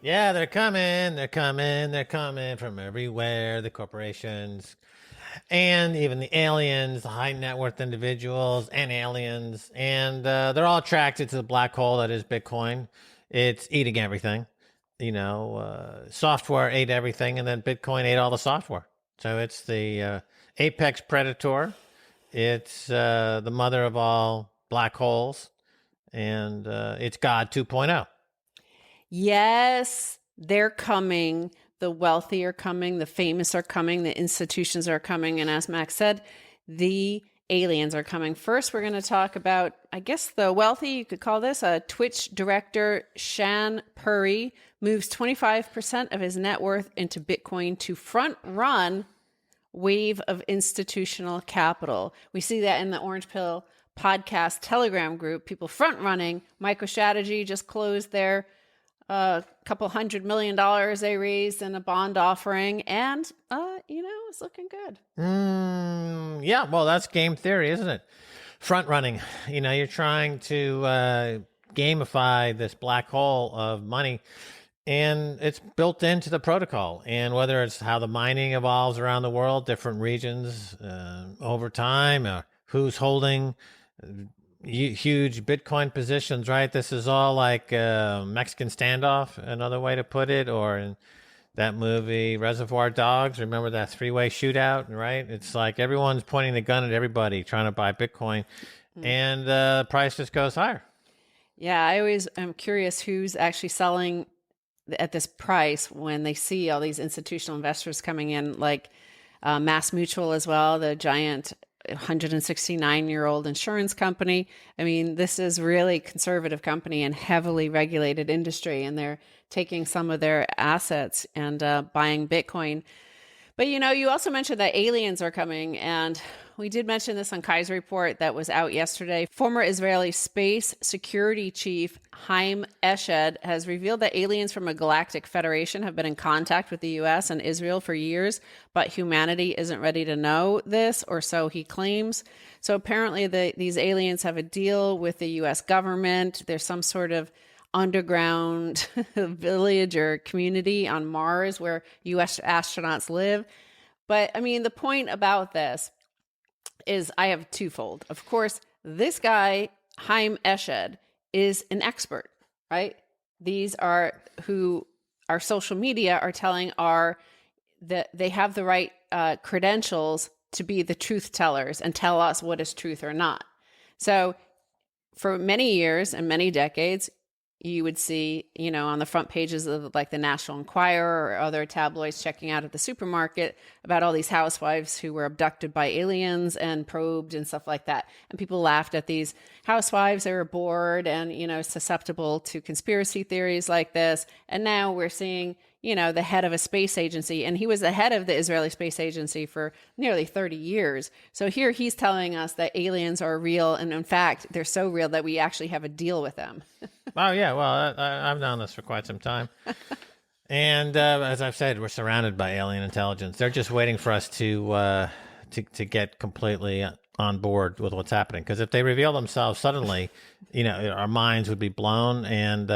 Yeah, they're coming. They're coming. They're coming from everywhere. The corporations and even the aliens, the high net worth individuals and aliens. And they're all attracted to the black hole that is Bitcoin. It's eating everything. Software ate everything, and then Bitcoin ate all the software. So it's the apex predator. It's the mother of all black holes. And it's God 2.0. Yes, they're coming. The wealthy are coming. The famous are coming. The institutions are coming. And as Max said, the aliens are coming. First, we're going to talk about, I guess, the wealthy, you could call this, Twitch director Shan Puri moves 25% of his net worth into Bitcoin to front run wave of institutional capital. We see that in the Orange Pill podcast Telegram group, people front running. MicroStrategy just closed their couple $100 million they raised in a bond offering, and it's looking good. Yeah, well, that's game theory, isn't it? Front running. You're trying to gamify this black hole of money, and it's built into the protocol. And whether it's how the mining evolves around the world, different regions over time, who's holding huge Bitcoin positions, right? This is all like Mexican standoff, another way to put it, or in that movie Reservoir Dogs, remember that three-way shootout, right? It's like everyone's pointing the gun at everybody trying to buy Bitcoin, and the price just goes higher. Yeah, I always am curious who's actually selling at this price when they see all these institutional investors coming in, like Mass Mutual as well, the giant 169-year-old insurance company. I mean, this is really conservative company and heavily regulated industry, and they're taking some of their assets and buying Bitcoin. But, you also mentioned that aliens are coming, and we did mention this on Kai's report that was out yesterday. Former Israeli space security chief Haim Eshed has revealed that aliens from a galactic federation have been in contact with the U.S. and Israel for years, but humanity isn't ready to know this, or so he claims. So apparently these aliens have a deal with the U.S. government. There's some sort of underground village or community on Mars where U.S. astronauts live. But I mean, the point about this is I have twofold. Of course, this guy, Haim Eshed, is an expert, right? These are who our social media are telling that they have the right credentials to be the truth tellers and tell us what is truth or not. So for many years and many decades, you would see, on the front pages of like the National Enquirer or other tabloids checking out at the supermarket about all these housewives who were abducted by aliens and probed and stuff like that. And people laughed at these housewives. They were bored and, susceptible to conspiracy theories like this. And now we're seeing, the head of a space agency, and he was the head of the Israeli Space Agency for nearly 30 years. So here he's telling us that aliens are real. And in fact, they're so real that we actually have a deal with them. Oh, yeah. Well, I've known this for quite some time. And as I've said, we're surrounded by alien intelligence. They're just waiting for us to get completely on board with what's happening. Because if they reveal themselves suddenly, our minds would be blown, and,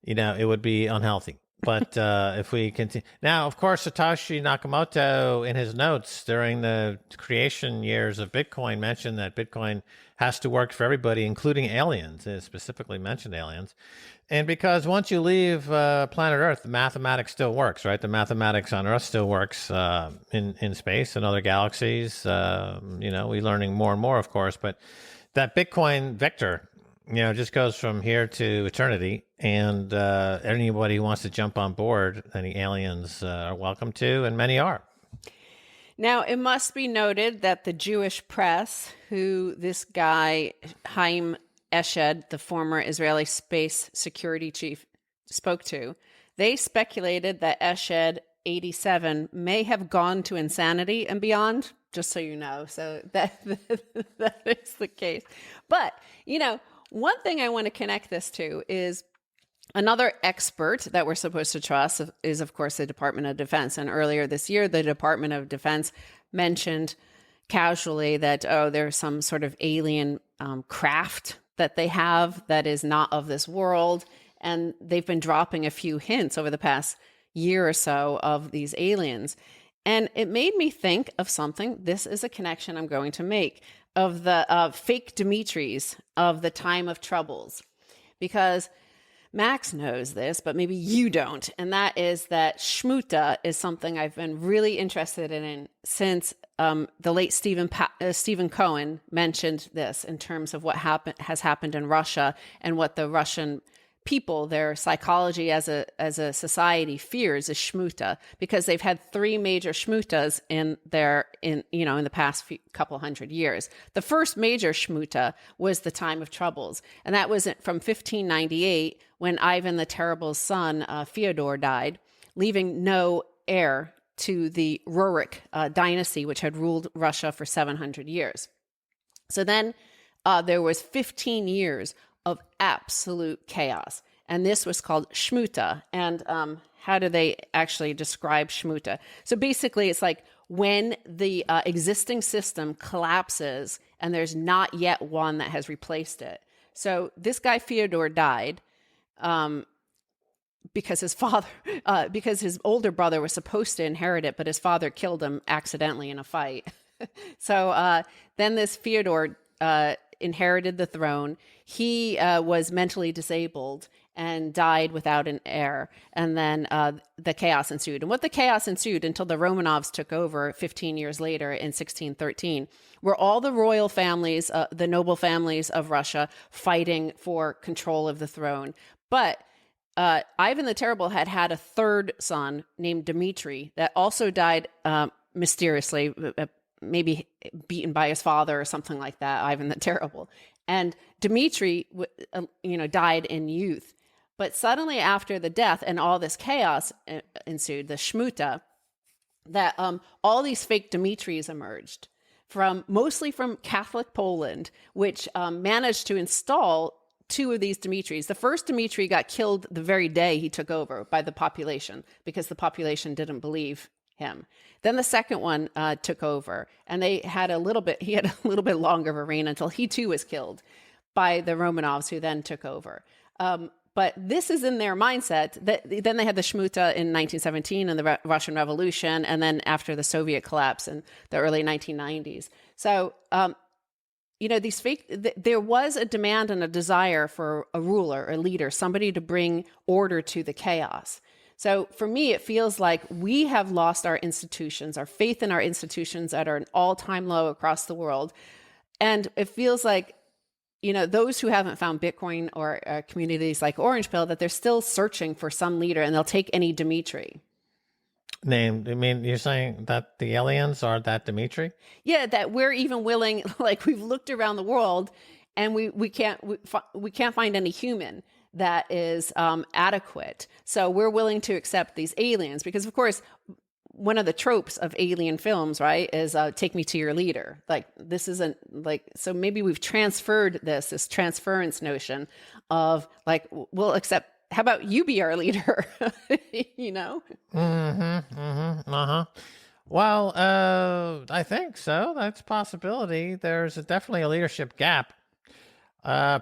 it would be unhealthy. But if we continue now, of course, Satoshi Nakamoto in his notes during the creation years of Bitcoin mentioned that Bitcoin has to work for everybody, including aliens. It specifically mentioned aliens. And because once you leave planet Earth, the mathematics still works, right? The mathematics on Earth still works in space and other galaxies. We're learning more and more, of course. But that Bitcoin vector, it just goes from here to eternity. And anybody who wants to jump on board, any aliens are welcome to, and many are. Now, it must be noted that the Jewish press, who this guy, Haim Eshed, the former Israeli space security chief, spoke to, they speculated that Eshed 87 may have gone to insanity and beyond, just so you know. So that is the case. But, one thing I want to connect this to is another expert that we're supposed to trust is, of course, the Department of Defense. And earlier this year, the Department of Defense mentioned casually that, there's some sort of alien craft that they have that is not of this world. And they've been dropping a few hints over the past year or so of these aliens. And it made me think of something. This is a connection I'm going to make of the fake Dmitrys of the time of troubles. Because Max knows this, but maybe you don't. And that is that Shmuta is something I've been really interested in since the late Stephen Cohen mentioned this in terms of what has happened in Russia and what the Russian people, their psychology as a society fears is Shmuta, because they've had three major Shmutas in the past couple hundred years. The first major Shmuta was the time of troubles, and that was from 1598 when Ivan the Terrible's son Fyodor died, leaving no heir to the Rurik dynasty, which had ruled Russia for 700 years. So then there was 15 years of absolute chaos. And this was called Shmuta. And how do they actually describe Shmuta? So basically, it's like when the existing system collapses and there's not yet one that has replaced it. So this guy Fyodor died because his older brother was supposed to inherit it, but his father killed him accidentally in a fight. So then this Fyodor inherited the throne. He was mentally disabled and died without an heir. And then the chaos ensued. And what the chaos ensued until the Romanovs took over 15 years later in 1613 were all the royal families, the noble families of Russia fighting for control of the throne. But Ivan the Terrible had a third son named Dmitry that also died mysteriously, maybe beaten by his father or something like that, Ivan the Terrible. And Dmitry, died in youth. But suddenly after the death and all this chaos ensued, the Shmuta, that all these fake Dmitrys emerged mostly from Catholic Poland, which managed to install two of these Dmitrys. The first Dmitry got killed the very day he took over by the population because the population didn't believe him. Then the second one took over, and he had a little bit longer of a reign until he too was killed by the Romanovs, who then took over. But this is in their mindset. Then they had the Shmuta in 1917 and the Russian Revolution, and then after the Soviet collapse in the early 1990s. So, these there was a demand and a desire for a ruler, a leader, somebody to bring order to the chaos. So for me, it feels like we have lost our institutions, our faith in our institutions that are an all-time low across the world. And it feels like, those who haven't found Bitcoin or communities like Orange Pill, that they're still searching for some leader, and they'll take any Dmitry. Named? I mean, you're saying that the aliens are that Dmitry? Yeah, that we're even willing, like we've looked around the world and we can't find any human that is adequate. So we're willing to accept these aliens because, of course, one of the tropes of alien films, right, is take me to your leader. Like, this isn't like, so maybe we've transferred this transference notion of like, we'll accept, how about you be our leader? Well, I think so. That's a possibility. There's definitely a leadership gap.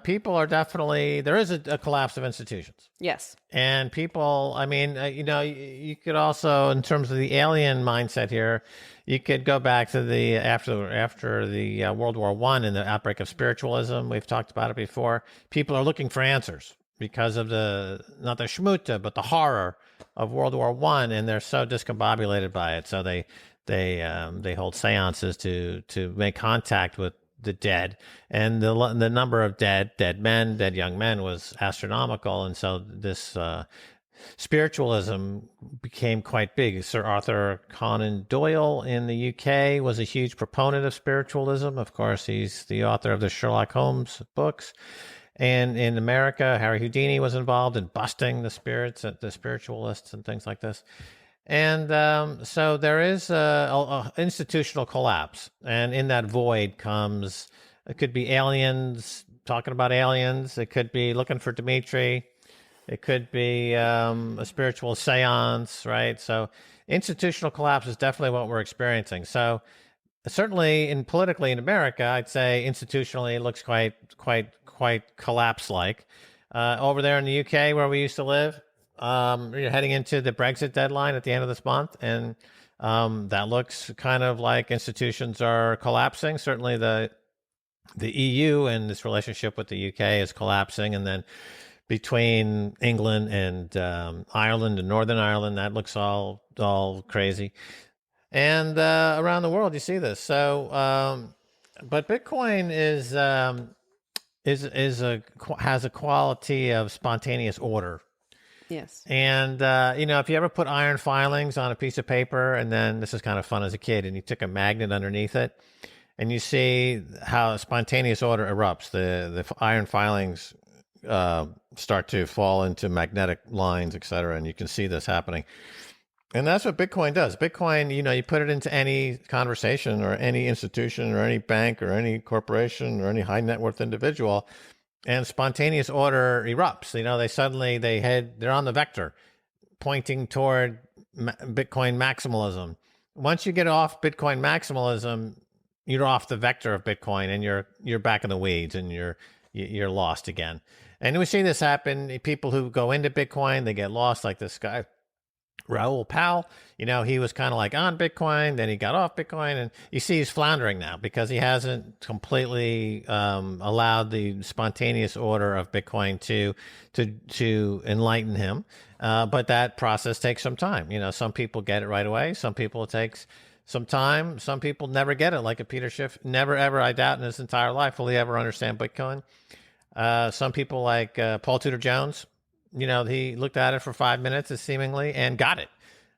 People are definitely, there is a collapse of institutions. Yes. And people, I mean, you could also, in terms of the alien mindset here, you could go back to the, after the World War I and the outbreak of spiritualism. We've talked about it before. People are looking for answers because of not the Shmuta, but the horror of World War I, and they're so discombobulated by it. So they hold seances to make contact with the dead, and the number of dead men, dead young men was astronomical, and so this spiritualism became quite big. Sir Arthur Conan Doyle in the UK was a huge proponent of spiritualism. Of course, he's the author of the Sherlock Holmes books. And in America, Harry Houdini was involved in busting the spirits, the spiritualists, and things like this. And so there is a institutional collapse, and in that void comes, it could be aliens talking about aliens, it could be looking for Dmitry, it could be a spiritual seance, right? So institutional collapse is definitely what we're experiencing. So certainly politically in America, I'd say institutionally it looks quite collapse-like. Over there in the UK where we used to live, you're heading into the Brexit deadline at the end of this month, and that looks kind of like institutions are collapsing. Certainly the EU and this relationship with the UK is collapsing, and then between England and Ireland and Northern Ireland, that looks all crazy. And around the world, you see this. So, but Bitcoin has a quality of spontaneous order. Yes. And if you ever put iron filings on a piece of paper, and then this is kind of fun as a kid, and you took a magnet underneath it, and you see how spontaneous order erupts. The iron filings start to fall into magnetic lines, et cetera, and you can see this happening. And that's what Bitcoin does. Bitcoin, you put it into any conversation or any institution or any bank or any corporation or any high net worth individual, and spontaneous order erupts. They're on the vector pointing toward Bitcoin maximalism. Once you get off Bitcoin maximalism, you're off the vector of Bitcoin, and you're back in the weeds, and you're lost again. And we see this happen. People who go into Bitcoin, they get lost, like this guy Raoul Pal. He was kind of like on Bitcoin, then he got off Bitcoin, and you see he's floundering now because he hasn't completely allowed the spontaneous order of Bitcoin to enlighten him. But that process takes some time. Some people get it right away. Some people it takes some time. Some people never get it, like a Peter Schiff, never ever, I doubt, in his entire life will he ever understand Bitcoin. Some people like Paul Tudor Jones, he looked at it for 5 minutes, seemingly, and got it.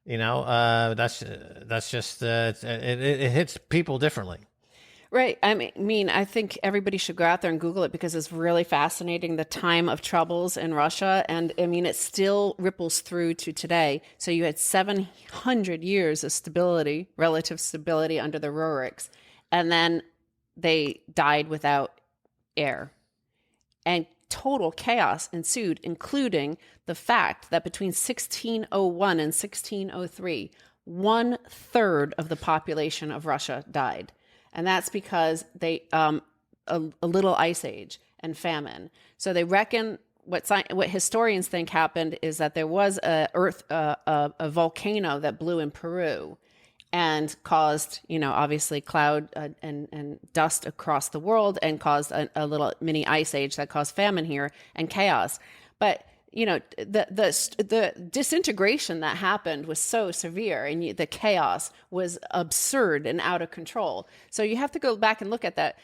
That's just it hits people differently. Right. I mean, I think everybody should go out there and Google it because it's really fascinating, the time of troubles in Russia. And I mean, it still ripples through to today. So you had 700 years of stability, relative stability under the Ruriks, and then they died without air. And total chaos ensued, including the fact that between 1601 and 1603, 1/3 of the population of Russia died. And that's because they a little ice age and famine. So they reckon what historians think happened is that there was a volcano that blew in Peru and caused, obviously cloud and dust across the world, and caused a little mini ice age that caused famine here and chaos. But the disintegration that happened was so severe, and the chaos was absurd and out of control. So you have to go back and look at that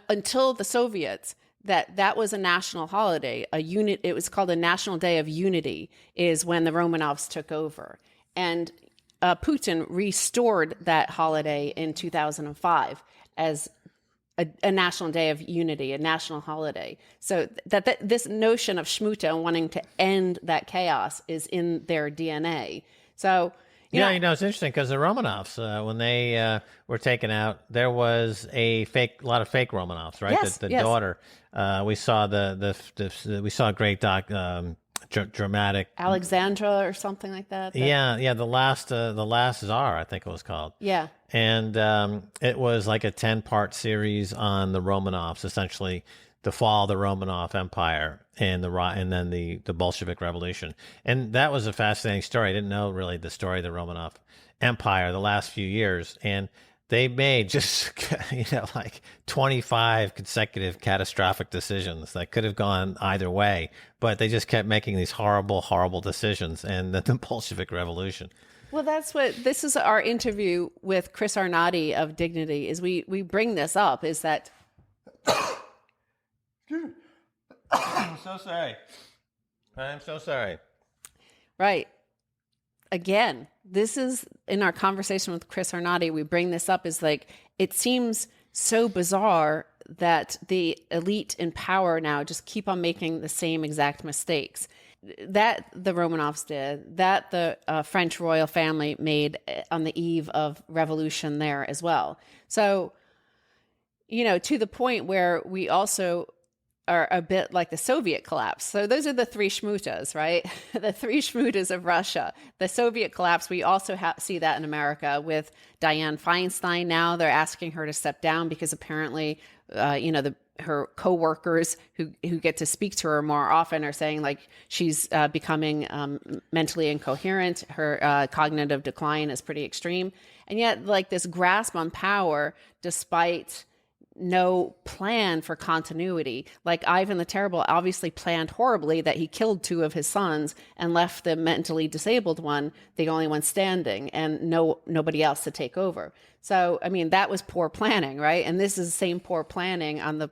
until the Soviets, that was a national holiday, it was called a National Day of Unity, is when the Romanovs took over. And Putin restored that holiday in 2005 as a national day of unity, a national holiday. So that this notion of Shmuta and wanting to end that chaos is in their DNA. So, it's interesting because the Romanovs, when they were taken out, there was a lot of fake Romanovs, right? Yes, the yes. daughter. We saw we saw a great dramatic Alexandra or something like that. The last Tsar, I think it was called. Yeah. And it was like a 10-part series on the Romanovs, essentially the fall of the Romanov Empire and then the Bolshevik Revolution. And that was a fascinating story. I didn't know really the story of the Romanov Empire the last few years. And they made just, like 25 consecutive catastrophic decisions that could have gone either way, but they just kept making these horrible, horrible decisions. And then the Bolshevik Revolution. Well, that's what this is our interview with Chris Arnade of Dignity. Is we bring this up is that I'm so sorry. I'm so sorry. right. Again, this is in our conversation with Chris Arnade, we bring this up is like, it seems so bizarre that the elite in power now just keep on making the same exact mistakes that the Romanovs did, that the French royal family made on the eve of revolution there as well. So, to the point where we also are a bit like the Soviet collapse. So those are the three Shmutas, right? The three Shmutas of Russia. The Soviet collapse, we also see that in America with Dianne Feinstein. Now they're asking her to step down because apparently, her coworkers who get to speak to her more often are saying like she's becoming mentally incoherent. Her cognitive decline is pretty extreme. And yet like this grasp on power, despite no plan for continuity. Like Ivan the Terrible obviously planned horribly that he killed two of his sons and left the mentally disabled one, the only one standing, and nobody else to take over. So, I mean, that was poor planning, right? And this is the same poor planning on the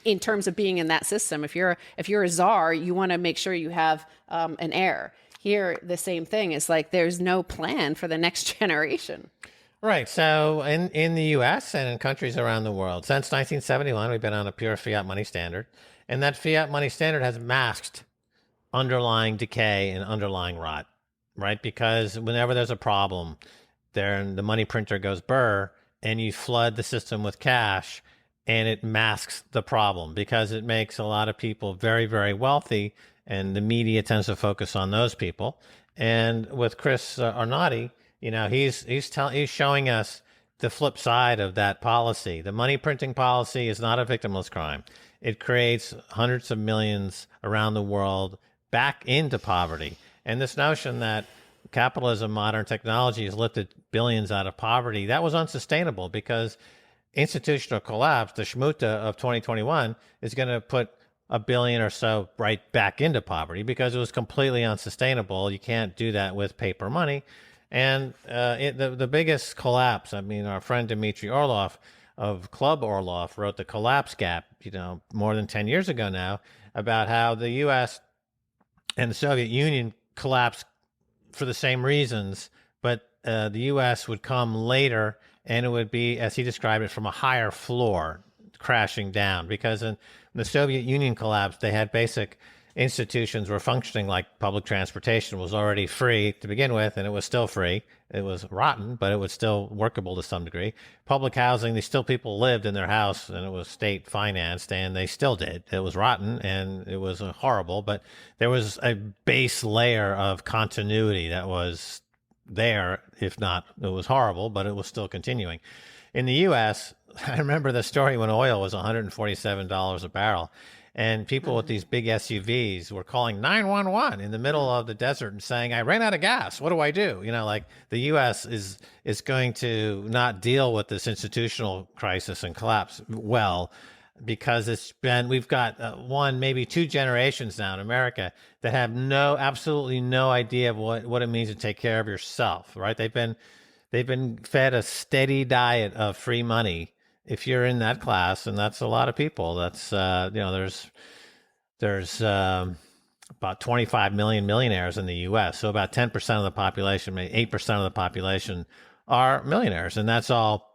in terms of being in that system. If you're a czar, you want to make sure you have an heir. Here, the same thing. It's like there's no plan for the next generation. Right. So in the U.S. and in countries around the world, since 1971, we've been on a pure fiat money standard. And that fiat money standard has masked underlying decay and underlying rot, right? Because whenever there's a problem, the money printer goes burr and you flood the system with cash and it masks the problem because it makes a lot of people very, very wealthy. And the media tends to focus on those people. And with Chris Arnade, he's showing us the flip side of that policy. The money printing policy is not a victimless crime. It creates hundreds of millions around the world back into poverty. And this notion that capitalism, modern technology has lifted billions out of poverty, that was unsustainable because institutional collapse, the Shmuta of 2021, is going to put a billion or so right back into poverty because it was completely unsustainable. You can't do that with paper money. And the biggest collapse, I mean, our friend Dmitry Orlov of Club Orlov wrote The Collapse Gap, more than 10 years ago now, about how the U.S. and the Soviet Union collapsed for the same reasons, but the U.S. would come later and it would be, as he described it, from a higher floor crashing down. Because in the Soviet Union collapsed, they had basic institutions were functioning like public transportation was already free to begin with, and it was still free. It was rotten, but it was still workable to some degree. Public housing, people lived in their house, and it was state financed, and they still did. It was rotten, and it was horrible, but there was a base layer of continuity that was there. If not, it was horrible, but it was still continuing. In the U.S., I remember the story when oil was $147 a barrel. And people with these big SUVs were calling 911 in the middle of the desert and saying, I ran out of gas. What do I do? Like the U.S. is going to not deal with this institutional crisis and collapse well, because we've got one, maybe two generations now in America that have absolutely no idea of what it means to take care of yourself, right? They've been fed a steady diet of free money. If you're in that class, and that's a lot of people, that's, there's about 25 million millionaires in the U.S. So about 10% of the population, maybe 8% of the population are millionaires. And that's all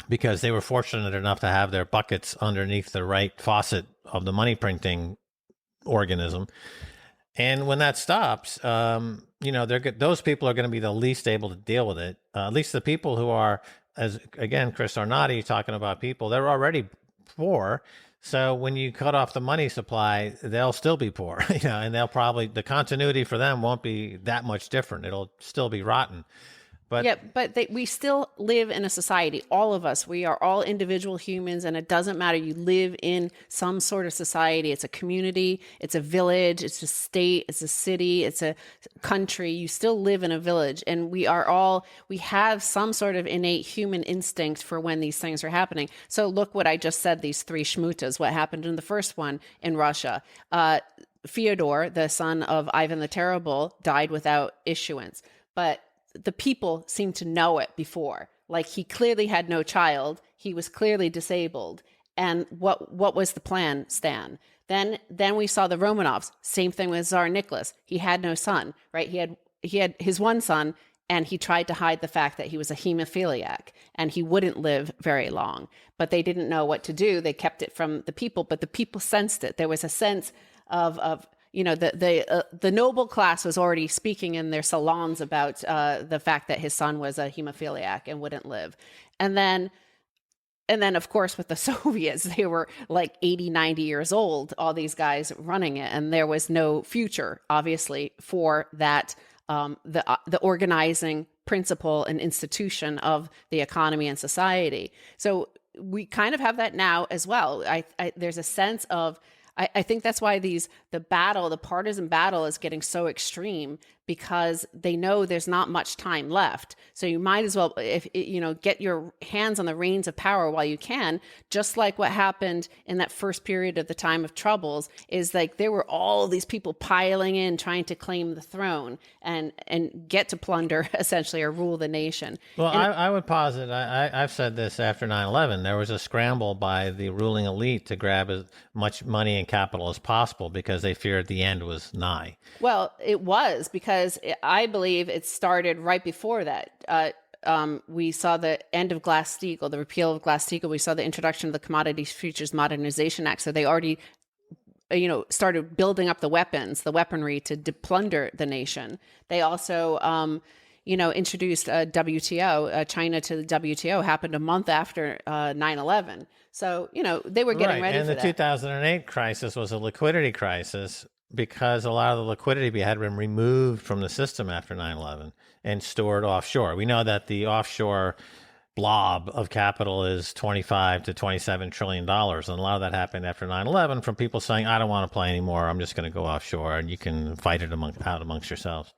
because they were fortunate enough to have their buckets underneath the right faucet of the money printing organism. And when that stops, those people are going to be the least able to deal with it. At least the people who are, as again, Chris Arnade talking about people, they're already poor. So when you cut off the money supply, they'll still be poor, and the continuity for them won't be that much different. It'll still be rotten. But we still live in a society. All of us, we are all individual humans, and it doesn't matter. You live in some sort of society. It's a community, it's a village, it's a state, it's a city, it's a country. You still live in a village, and we have some sort of innate human instinct for when these things are happening. So look what I just said, these three Shmutas, what happened in the first one in Russia. Fyodor, the son of Ivan the Terrible, died without issuance. But the people seemed to know it before. Like, he clearly had no child. He was clearly disabled. And what was the plan, Stan? Then we saw the Romanovs. Same thing with Tsar Nicholas. He had no son, right? He had his one son, and he tried to hide the fact that he was a hemophiliac and he wouldn't live very long. But they didn't know what to do. They kept it from the people, but the people sensed it. There was a sense of the noble class was already speaking in their salons about the fact that his son was a hemophiliac and wouldn't live. And then, of course, with the Soviets, they were like 80, 90 years old, all these guys running it. And there was no future, obviously, for that, the organizing principle and institution of the economy and society. So we kind of have that now as well. There's a sense of, I think that's why the partisan battle is getting so extreme, because they know there's not much time left. So you might as well, get your hands on the reins of power while you can. Just like what happened in that first period of the time of troubles, is like there were all these people piling in, trying to claim the throne and get to plunder, essentially, or rule the nation. Well, I would posit, I've said this after 9/11, there was a scramble by the ruling elite to grab as much money and capital as possible because they feared the end was nigh. Well, it was, because I believe it started right before that. We saw the end of Glass-Steagall, the repeal of Glass-Steagall. We saw the introduction of the Commodities Futures Modernization Act. So they already, started building up the weaponry to plunder the nation. They also, introduced WTO. China to the WTO happened a month after 9/11. So, they were getting ready for that. And the 2008 crisis was a liquidity crisis, because a lot of the liquidity had been removed from the system after 9/11 and stored offshore. We know that the offshore blob of capital is $25 to $27 trillion. And a lot of that happened after 9/11 from people saying, I don't want to play anymore. I'm just going to go offshore, and you can fight it out amongst yourselves.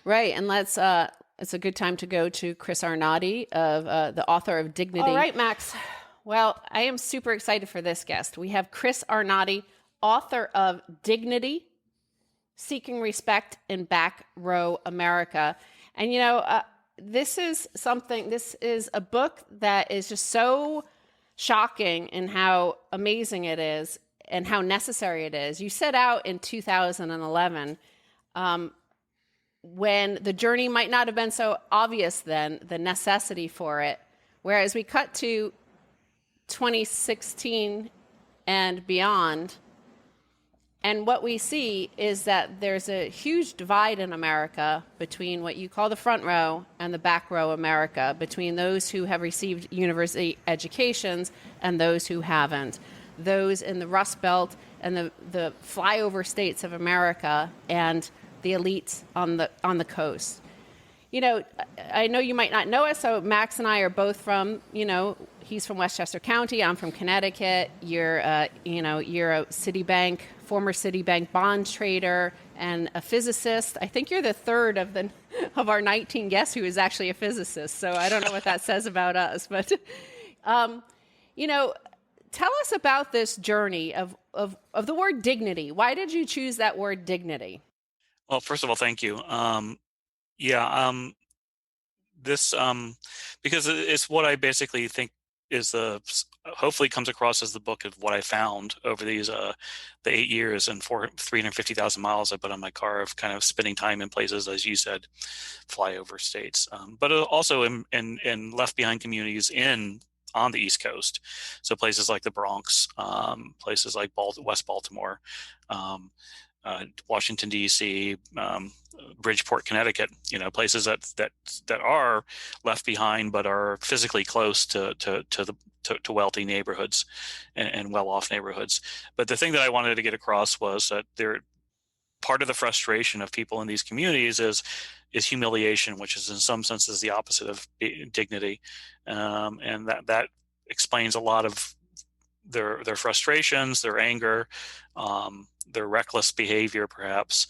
Right. And it's a good time to go to Chris Arnade, of the author of Dignity. All right, Max. Well, I am super excited for this guest. We have Chris Arnade, author of Dignity, Seeking Respect in Back Row America. And, this is a book that is just so shocking in how amazing it is and how necessary it is. You set out in 2011, when the journey might not have been so obvious then, the necessity for it. Whereas we cut to 2016 and beyond, and what we see is that there's a huge divide in America between what you call the front row and the back row America, between those who have received university educations and those who haven't, those in the Rust Belt and the flyover states of America, and the elites on the coast. I know you might not know us, so Max and I are both from, he's from Westchester County, I'm from Connecticut. You're a former Citibank bond trader and a physicist. I think you're the third of our 19 guests who is actually a physicist. So I don't know what that says about us, but, tell us about this journey of the word dignity. Why did you choose that word dignity? Well, first of all, thank you. This because it's what I basically think is hopefully comes across as the book of what I found over these the 8 years and 350,000 miles I put on my car of kind of spending time in places, as you said, flyover states, but also in left behind communities on the East Coast, so places like the Bronx, places like West Baltimore, Washington D.C., Bridgeport, Connecticut, places that are left behind but are physically close to wealthy neighborhoods and well-off neighborhoods. But the thing that I wanted to get across was that part of the frustration of people in these communities is humiliation, which is in some senses the opposite of dignity, and that explains a lot of their frustrations, their anger, their reckless behavior, perhaps,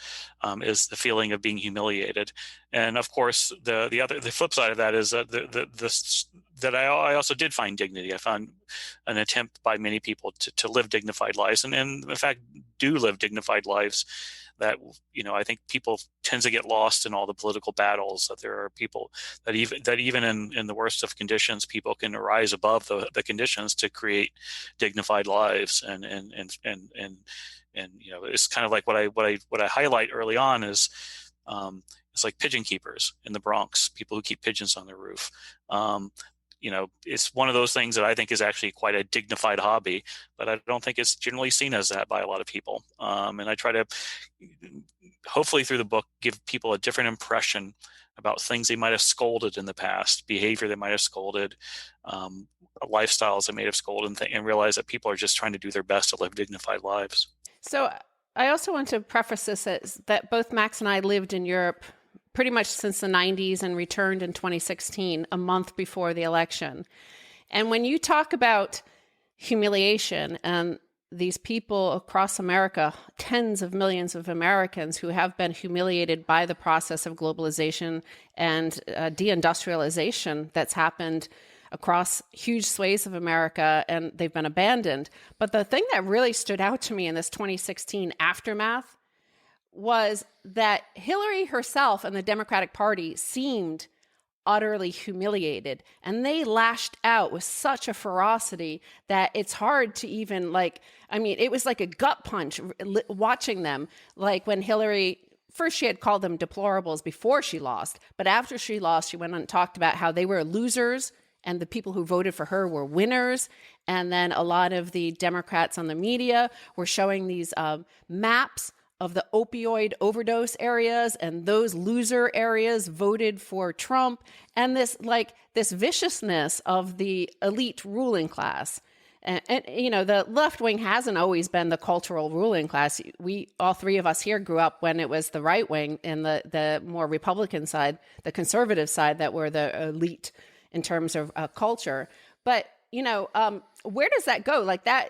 is the feeling of being humiliated. And of course, the flip side of that is that I also did find dignity. I found an attempt by many people to live dignified lives, and in fact do live dignified lives. That, I think people tend to get lost in all the political battles. That there are people that even in the worst of conditions, people can rise above the conditions to create dignified lives. And it's kind of like what I highlight early on is it's like pigeon keepers in the Bronx, people who keep pigeons on their roof. It's one of those things that I think is actually quite a dignified hobby, but I don't think it's generally seen as that by a lot of people. And I try to, hopefully through the book, give people a different impression about things they might have scolded in the past, behavior they might have scolded, lifestyles they may have scolded, and realize that people are just trying to do their best to live dignified lives. So I also want to preface this as that both Max and I lived in Europe pretty much since the 90s and returned in 2016, a month before the election. And when you talk about humiliation and these people across America, tens of millions of Americans who have been humiliated by the process of globalization and deindustrialization that's happened across huge swathes of America, and they've been abandoned. But the thing that really stood out to me in this 2016 aftermath was that Hillary herself and the Democratic Party seemed utterly humiliated, and they lashed out with such a ferocity that it's hard to even it was like a gut punch watching them. Like when Hillary, first she had called them deplorables before she lost, but after she lost, she went on and talked about how they were losers and the people who voted for her were winners. And then a lot of the Democrats on the media were showing these maps of the opioid overdose areas, and those loser areas voted for Trump, and this viciousness of the elite ruling class. And the left wing hasn't always been the cultural ruling class. We, all three of us here, grew up when it was the right wing and the more Republican side, the conservative side, that were the elite in terms of culture. But where does that go? Like that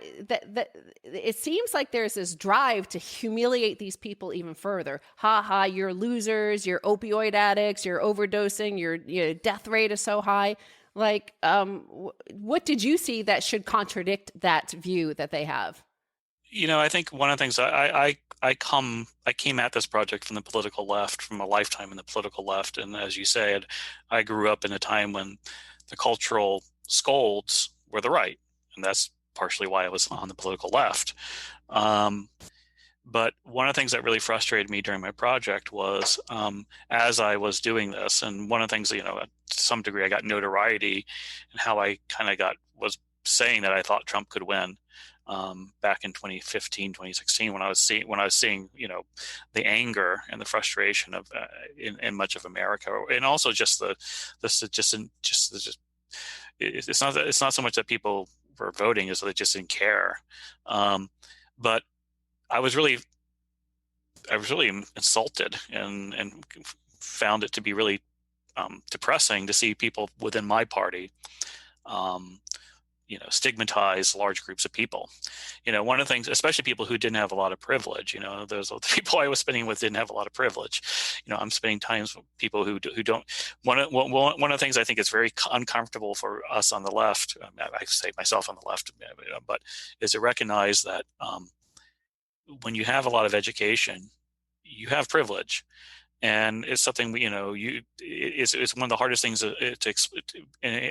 it seems like there's this drive to humiliate these people even further. You're losers, you're opioid addicts, you're overdosing, your death rate is so high. Like, what did you see that should contradict that view that they have? I think one of the things I came at this project from the political left, from a lifetime in the political left. And as you said, I grew up in a time when the cultural scolds were the right. And that's partially why I was on the political left. But one of the things that really frustrated me during my project was as I was doing this, and one of the things, to some degree I got notoriety and how I kind of was saying that I thought Trump could win back in 2015, 2016, when I was seeing, the anger and the frustration of in much of America, and also it's not so much that people were voting as they just didn't care. But I was really insulted and found it to be really depressing to see people within my party stigmatize large groups of people. One of the things, especially people who didn't have a lot of privilege, those people I was spending with didn't have a lot of privilege. I'm spending times with people who don't. One of the things I think is very uncomfortable for us on the left, I say myself on the left, but is to recognize that when you have a lot of education, you have privilege. And it's something it's one of the hardest things and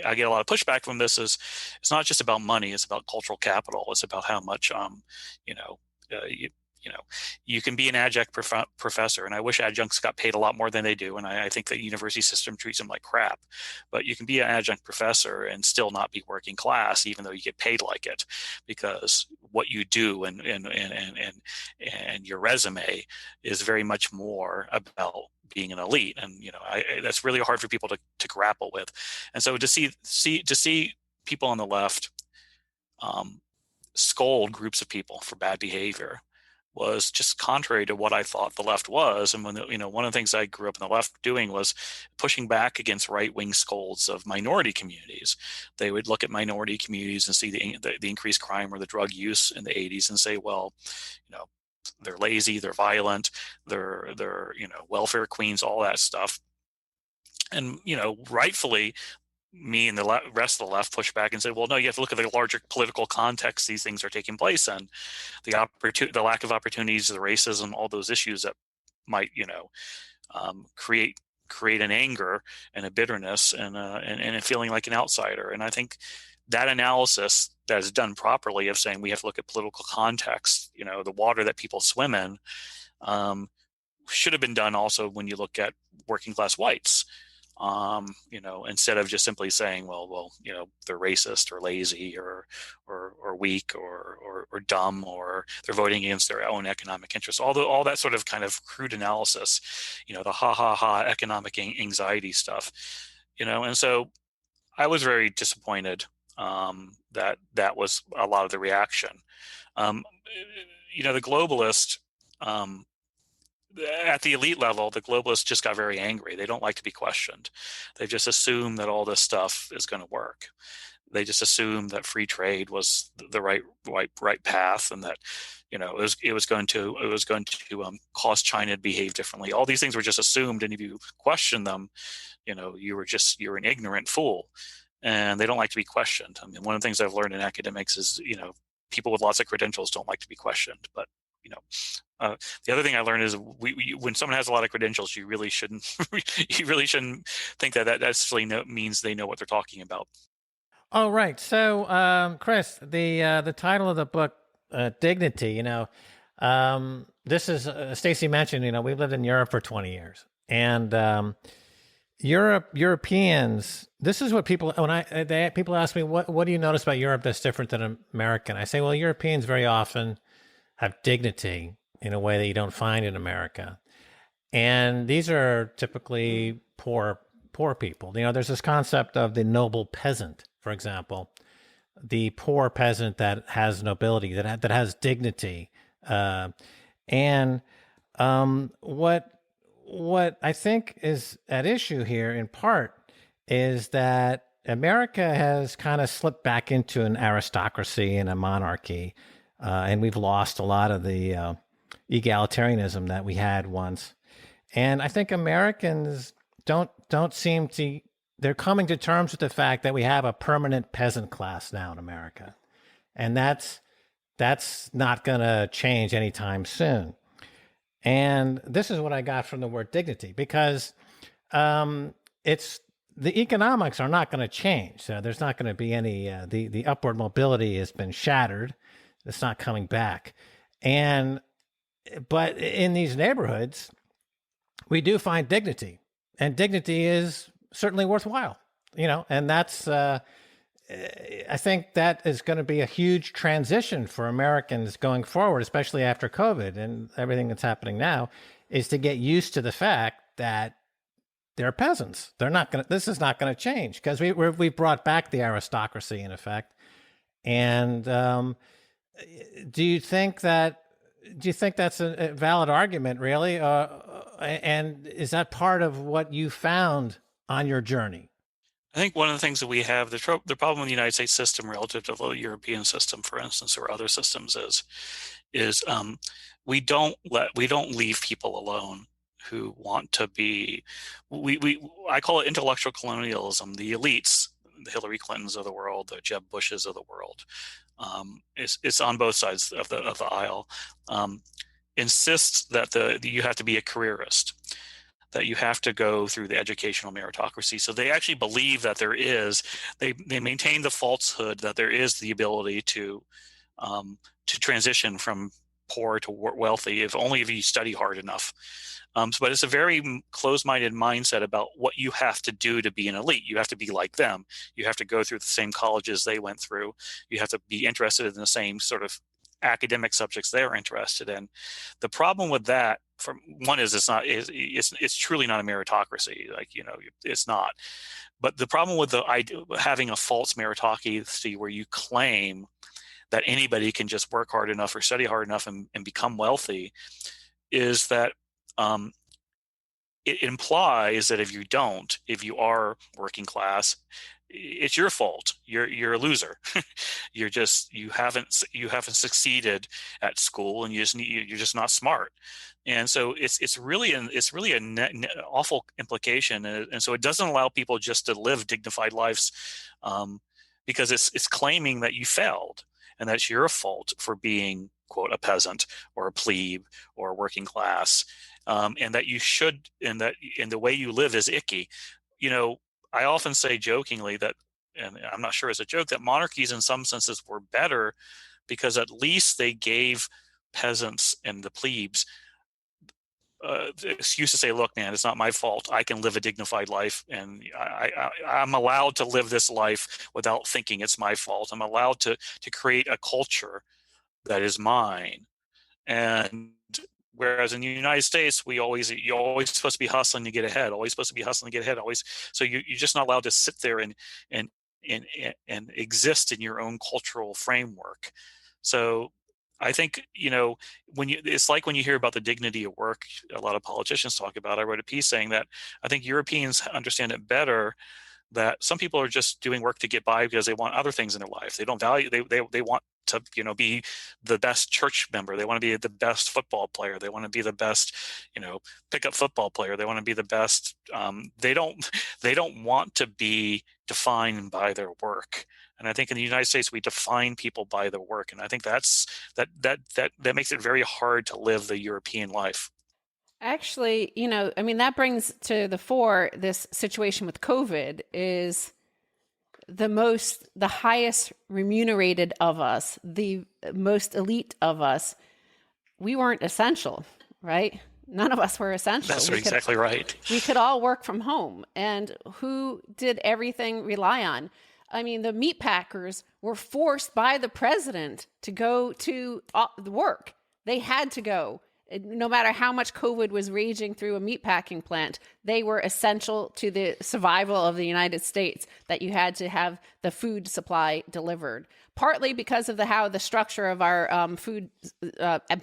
I get a lot of pushback from this. Is it's not just about money; it's about cultural capital. It's about how much you can be an adjunct professor, and I wish adjuncts got paid a lot more than they do. And I think the university system treats them like crap. But you can be an adjunct professor and still not be working class, even though you get paid like it, because what you do and your resume is very much more about being an elite. And that's really hard for people to grapple with. And so to see people on the left scold groups of people for bad behavior was just contrary to what I thought the left was. And when one of the things I grew up in the left doing was pushing back against right-wing scolds of minority communities. They would look at minority communities and see the increased crime or the drug use in the 80s and say, well, they're lazy, they're violent, they're welfare queens, all that stuff. And rightfully, me and the rest of the left pushed back and said, well, no, you have to look at the larger political context these things are taking place in, the lack of opportunities, the racism, all those issues that might create an anger and a bitterness and a feeling like an outsider. And I think that analysis that is done properly of saying we have to look at political context, the water that people swim in, should have been done also when you look at working class whites. Instead of just simply saying, well, they're racist or lazy or weak or dumb, or they're voting against their own economic interests. All that sort of kind of crude analysis, the ha economic anxiety stuff, and so I was very disappointed that was a lot of the reaction. The globalist, at the elite level, the globalists just got very angry. They don't like to be questioned. They just assume that all this stuff is going to work. They just assume that free trade was the right path, and that it was going to cause China to behave differently. All these things were just assumed, and if you question them, you're an ignorant fool, and they don't like to be questioned. I mean, one of the things I've learned in academics is people with lots of credentials don't like to be questioned, but the other thing I learned is when someone has a lot of credentials, you really shouldn't think that necessarily means they know what they're talking about. Oh, right. So, Chris, the title of the book, Dignity. This is Stacy mentioned. We've lived in Europe for 20 years, and Europeans. This is what people people ask me, what do you notice about Europe that's different than American? I say, well, Europeans very often have dignity in a way that you don't find in America. And these are typically poor people. There's this concept of the noble peasant, for example, the poor peasant that has nobility, that has dignity. And what I think is at issue here in part is that America has kind of slipped back into an aristocracy and a monarchy. And we've lost a lot of the egalitarianism that we had once. And I think Americans don't seem to, they're coming to terms with the fact that we have a permanent peasant class now in America. And that's not going to change anytime soon. And this is what I got from the word dignity, because it's, the economics are not going to change. So there's not going to be any, the upward mobility has been shattered. It's not coming back. But in these neighborhoods, we do find dignity, and dignity is certainly worthwhile, and that's, I think that is going to be a huge transition for Americans going forward, especially after COVID and everything that's happening now, is to get used to the fact that they're peasants. This is not going to change, because we've brought back the aristocracy in effect. And, do you think that's a valid argument, really? And is that part of what you found on your journey? I think one of the things that we have, the problem with the United States system relative to the European system, for instance, or other systems is we don't leave people alone who want to be, I call it intellectual colonialism. The elites, the Hillary Clintons of the world, the Jeb Bushes of the world, it's on both sides of the aisle, insists that you have to be a careerist, that you have to go through the educational meritocracy. So they actually believe that they maintain the falsehood that there is the ability to transition from poor to wealthy if you study hard enough. But it's a very closed-minded mindset about what you have to do to be an elite. You have to be like them. You have to go through the same colleges they went through. You have to be interested in the same sort of academic subjects they're interested in. The problem with that, for one, is it's truly not a meritocracy. It's not. But the problem with having a false meritocracy where you claim that anybody can just work hard enough or study hard enough and become wealthy is that it implies that if you are working class, it's your fault. You're a loser. You haven't succeeded at school, and you're just not smart. And so it's really a awful implication, and so it doesn't allow people just to live dignified lives, because it's claiming that you failed and that's your fault for being, quote, a peasant or a plebe or working class, and that you should, and the way you live is icky. You know, I often say jokingly that, and I'm not sure it's a joke, that monarchies in some senses were better because at least they gave peasants and the plebes the excuse to say, look, man, it's not my fault. I can live a dignified life, and I'm allowed to live this life without thinking it's my fault. I'm allowed to create a culture that is mine. And whereas in the United States, you're always supposed to be hustling to get ahead, always supposed to be hustling to get ahead, always. So you're just not allowed to sit there and exist in your own cultural framework. So I think, it's like when you hear about the dignity of work, a lot of politicians talk about. I wrote a piece saying that I think Europeans understand it better, that some people are just doing work to get by because they want other things in their life. They don't value, they want to, be the best church member. They want to be the best football player. They want to be the best, pickup football player. They want to be the best. They don't want to be defined by their work. And I think in the United States, we define people by their work. And I think that makes it very hard to live the European life. Actually, that brings to the fore this situation with COVID is the highest remunerated of us, the most elite of us. We weren't essential, right? None of us were essential. That's exactly right. We could all work from home. And who did everything rely on? I mean, the meat packers were forced by the president to go to the work. They had to go. No matter how much COVID was raging through a meatpacking plant, they were essential to the survival of the United States, that you had to have the food supply delivered. Partly because of how the structure of our food,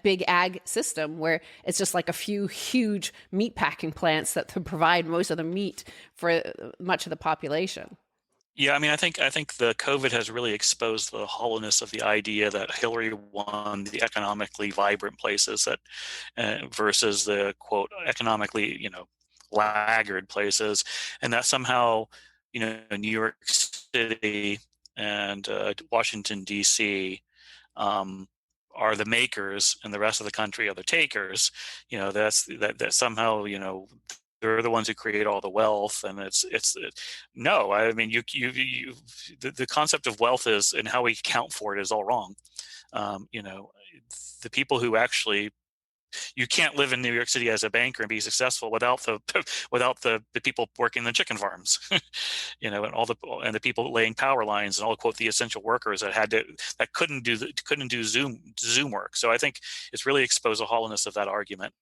big ag system, where it's just like a few huge meatpacking plants that provide most of the meat for much of the population. Yeah, I mean, I think the COVID has really exposed the hollowness of the idea that Hillary won the economically vibrant places versus the, quote, economically, laggard places, and that somehow, New York City and Washington D.C. Are the makers, and the rest of the country are the takers. That somehow, they're the ones who create all the wealth, and no. I mean, the concept of wealth is, and how we account for it, is all wrong. The people who actually, you can't live in New York City as a banker and be successful without the people working the chicken farms, and the people laying power lines, and all, quote, the essential workers that couldn't do Zoom work. So I think it's really exposed the hollowness of that argument.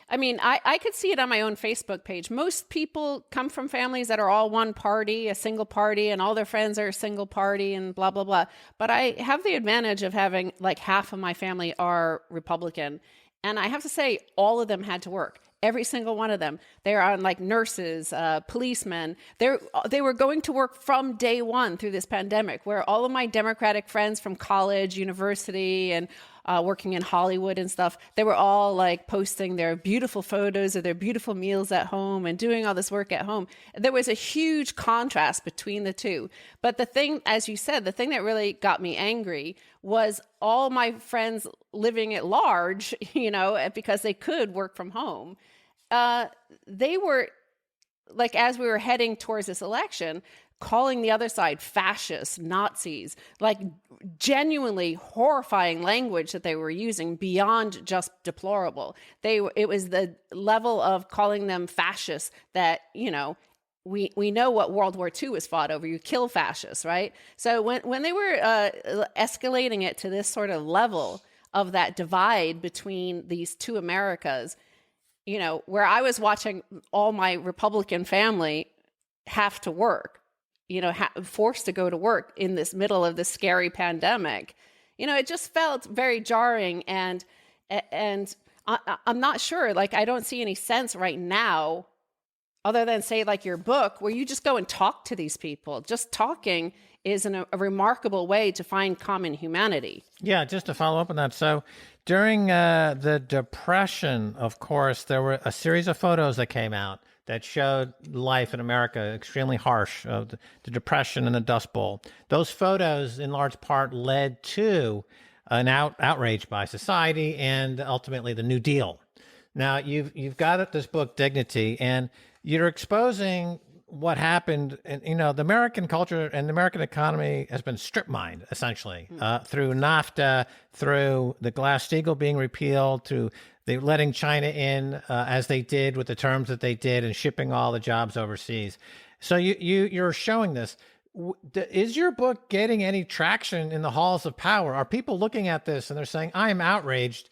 I mean, I could see it on my own Facebook page. Most people come from families that are all one party, a single party, and all their friends are a single party, and blah, blah, blah. But I have the advantage of having like half of my family are Republican. And I have to say, all of them had to work. Every single one of them. They're on like nurses, policemen. They were going to work from day one through this pandemic, where all of my Democratic friends from college, university, and working in Hollywood and stuff, they were all like posting their beautiful photos of their beautiful meals at home and doing all this work at home. There was a huge contrast between the two. But the thing, as you said, the thing that really got me angry was all my friends living at large, because they could work from home. They were, like, as we were heading towards this election, calling the other side fascists, Nazis, like genuinely horrifying language that they were using beyond just deplorable. It was the level of calling them fascists that, we know what World War II was fought over. You kill fascists, right? So when they were escalating it to this sort of level of that divide between these two Americas, where I was watching all my Republican family have to work, forced to go to work in this middle of this scary pandemic, it just felt very jarring. And I'm not sure, like, I don't see any sense right now other than say like your book, where you just go and talk to these people. Just talking is a remarkable way to find common humanity. Yeah, just to follow up on that. So during the Depression, of course, there were a series of photos that came out that showed life in America extremely harsh, the Depression and the Dust Bowl. Those photos, in large part, led to an outrage by society and ultimately the New Deal. Now, you've got this book, Dignity, and you're exposing what happened. And, the American culture and the American economy has been strip mined, essentially, through NAFTA, through the Glass-Steagall being repealed, through they letting China in as they did with the terms that they did and shipping all the jobs overseas. So you're showing this. Is your book getting any traction in the halls of power? Are people looking at this and they're saying, I am outraged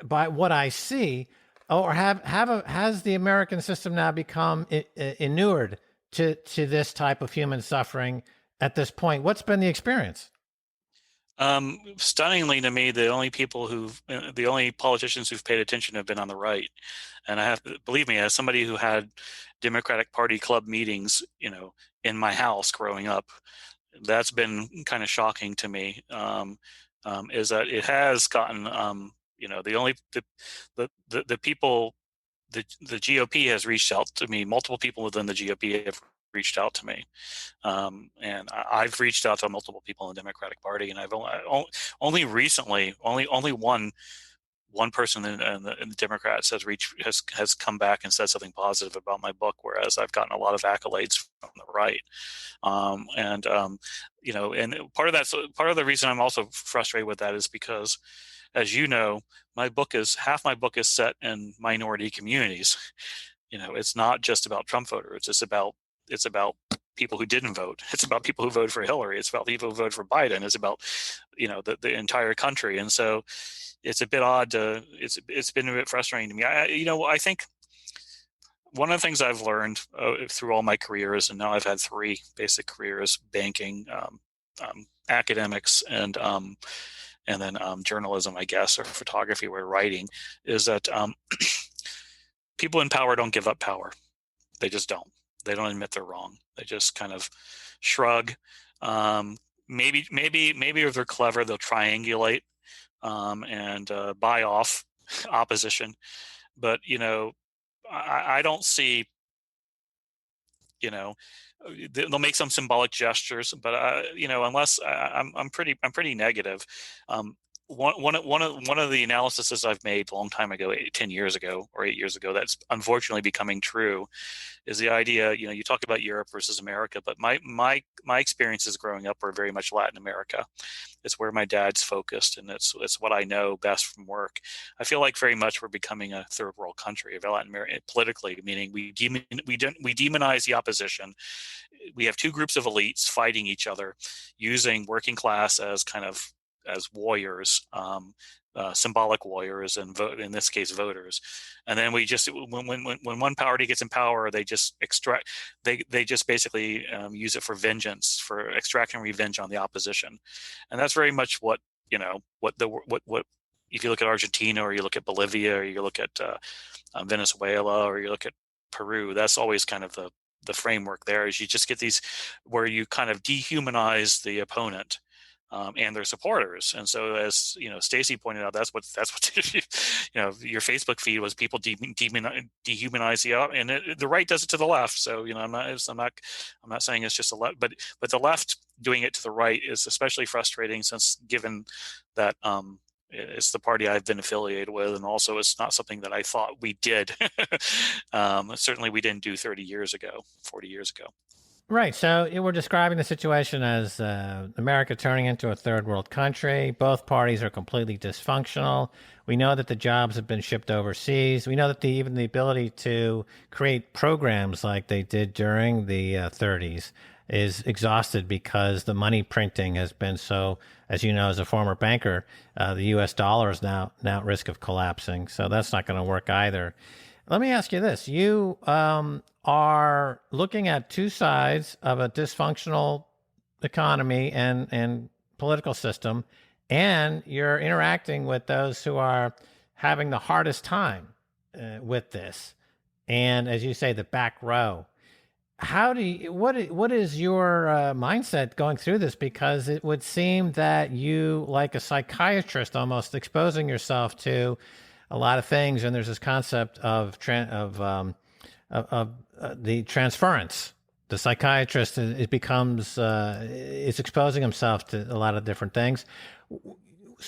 by what I see? Or has the American system now become inured to this type of human suffering at this point? What's been the experience? Stunningly to me, the only politicians who've paid attention have been on the right. And believe me, as somebody who had Democratic Party club meetings, in my house growing up, that's been kind of shocking to me. Is that it has gotten, the people, the GOP has reached out to me. Multiple people within the GOP have reached out to me, and I've reached out to multiple people in the Democratic Party, and I've only recently, only one person in the Democrats has come back and said something positive about my book, whereas I've gotten a lot of accolades from the right, and part of the reason I'm also frustrated with that is because, as you know, half my book is set in minority communities. It's not just about Trump voters. It's about people who didn't vote. It's about people who voted for Hillary. It's about people who voted for Biden. It's about, the entire country. And so it's a bit odd it's been a bit frustrating to me. I think one of the things I've learned through all my careers, and now I've had 3 basic careers: banking, academics, and then journalism, I guess, or photography or writing, is that people in power don't give up power. They just don't. They don't admit they're wrong. They just kind of shrug. Maybe if they're clever, they'll triangulate and buy off opposition. But I don't see. They'll make some symbolic gestures, but unless I'm pretty negative. One of the analyses I've made a long time ago, 10 years ago or 8 years ago, that's unfortunately becoming true, is the idea. You talk about Europe versus America, but my experiences growing up were very much Latin America. It's where my dad's focused, and it's what I know best from work. I feel like very much we're becoming a third world country of Latin America politically, meaning we demonize the opposition. We have 2 groups of elites fighting each other, using working class as warriors, symbolic warriors, and in this case voters. And then we just when one party gets in power, they just basically use it for vengeance, for extracting revenge on the opposition. And that's very much what if you look at Argentina, or you look at Bolivia, or you look at Venezuela, or you look at Peru, that's always kind of the framework there. Is you just get these where you kind of dehumanize the opponent and their supporters. And so, as Stacy pointed out, that's what your Facebook feed was, people dehumanize the right does it to the left. So I'm not saying it's just the left, but the left doing it to the right is especially frustrating, since given that it's the party I've been affiliated with, and also it's not something that I thought we did. Certainly we didn't do 30 years ago, 40 years ago. Right. So we're describing the situation as America turning into a third world country. Both parties are completely dysfunctional. We know that the jobs have been shipped overseas. We know that even the ability to create programs like they did during the 30s is exhausted, because the money printing has been so, as you know, as a former banker, the U.S. dollar is now at risk of collapsing. So that's not going to work either. Let me ask you this. You are looking at 2 sides of a dysfunctional economy and political system, and you're interacting with those who are having the hardest time with this. and as you say, the back row. How do you, what is your mindset going through this? Because it would seem that you, like a psychiatrist, almost exposing yourself to a lot of things, and there's this concept of the transference. The psychiatrist it becomes is exposing himself to a lot of different things.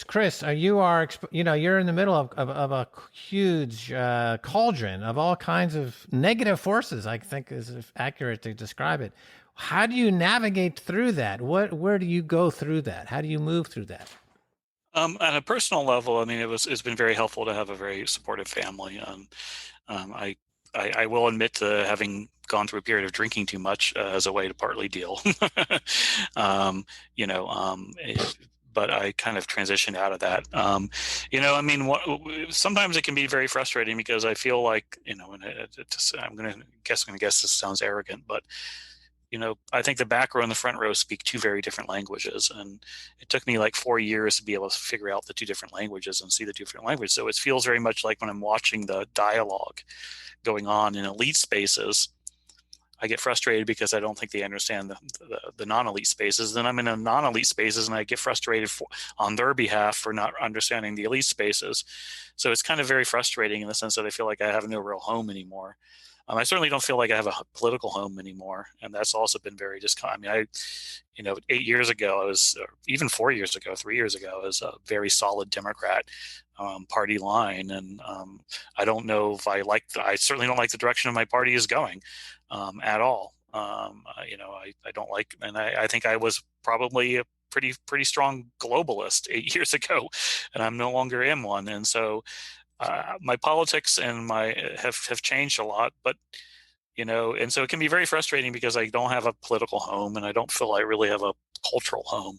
Chris, you're in the middle of a huge cauldron of all kinds of negative forces. I think is accurate to describe it. How do you navigate through that? Where do you go through that? How do you move through that? At a personal level, I mean, it's been very helpful to have a very supportive family. I will admit to having gone through a period of drinking too much as a way to partly deal. You know, but I kind of transitioned out of that. You know, I mean, sometimes it can be very frustrating because I feel like, you know, and I'm going to guess this sounds arrogant, but you know, I think the back row and the front row speak two very different languages, and it took me like 4 years to be able to figure out the two different languages and see the two different languages. So it feels very much like when I'm watching the dialogue going on in elite spaces, I get frustrated because I don't think they understand the non-elite spaces. Then I'm in a non-elite spaces and I get frustrated on their behalf for not understanding the elite spaces. So it's kind of very frustrating in the sense that I feel like I have no real home anymore. I certainly don't feel like I have a political home anymore, and that's also been very I mean, you know, 8 years ago, I was, or even 4 years ago, 3 years ago, I was a very solid Democrat party line, and I don't know if I certainly don't like the direction of my party is going at all. You know, I don't like, and I think I was probably a pretty strong globalist 8 years ago, and I'm no longer in one, and so. My politics and my have changed a lot, but you know, and so it can be very frustrating because I don't have a political home and I don't feel I really have a cultural home.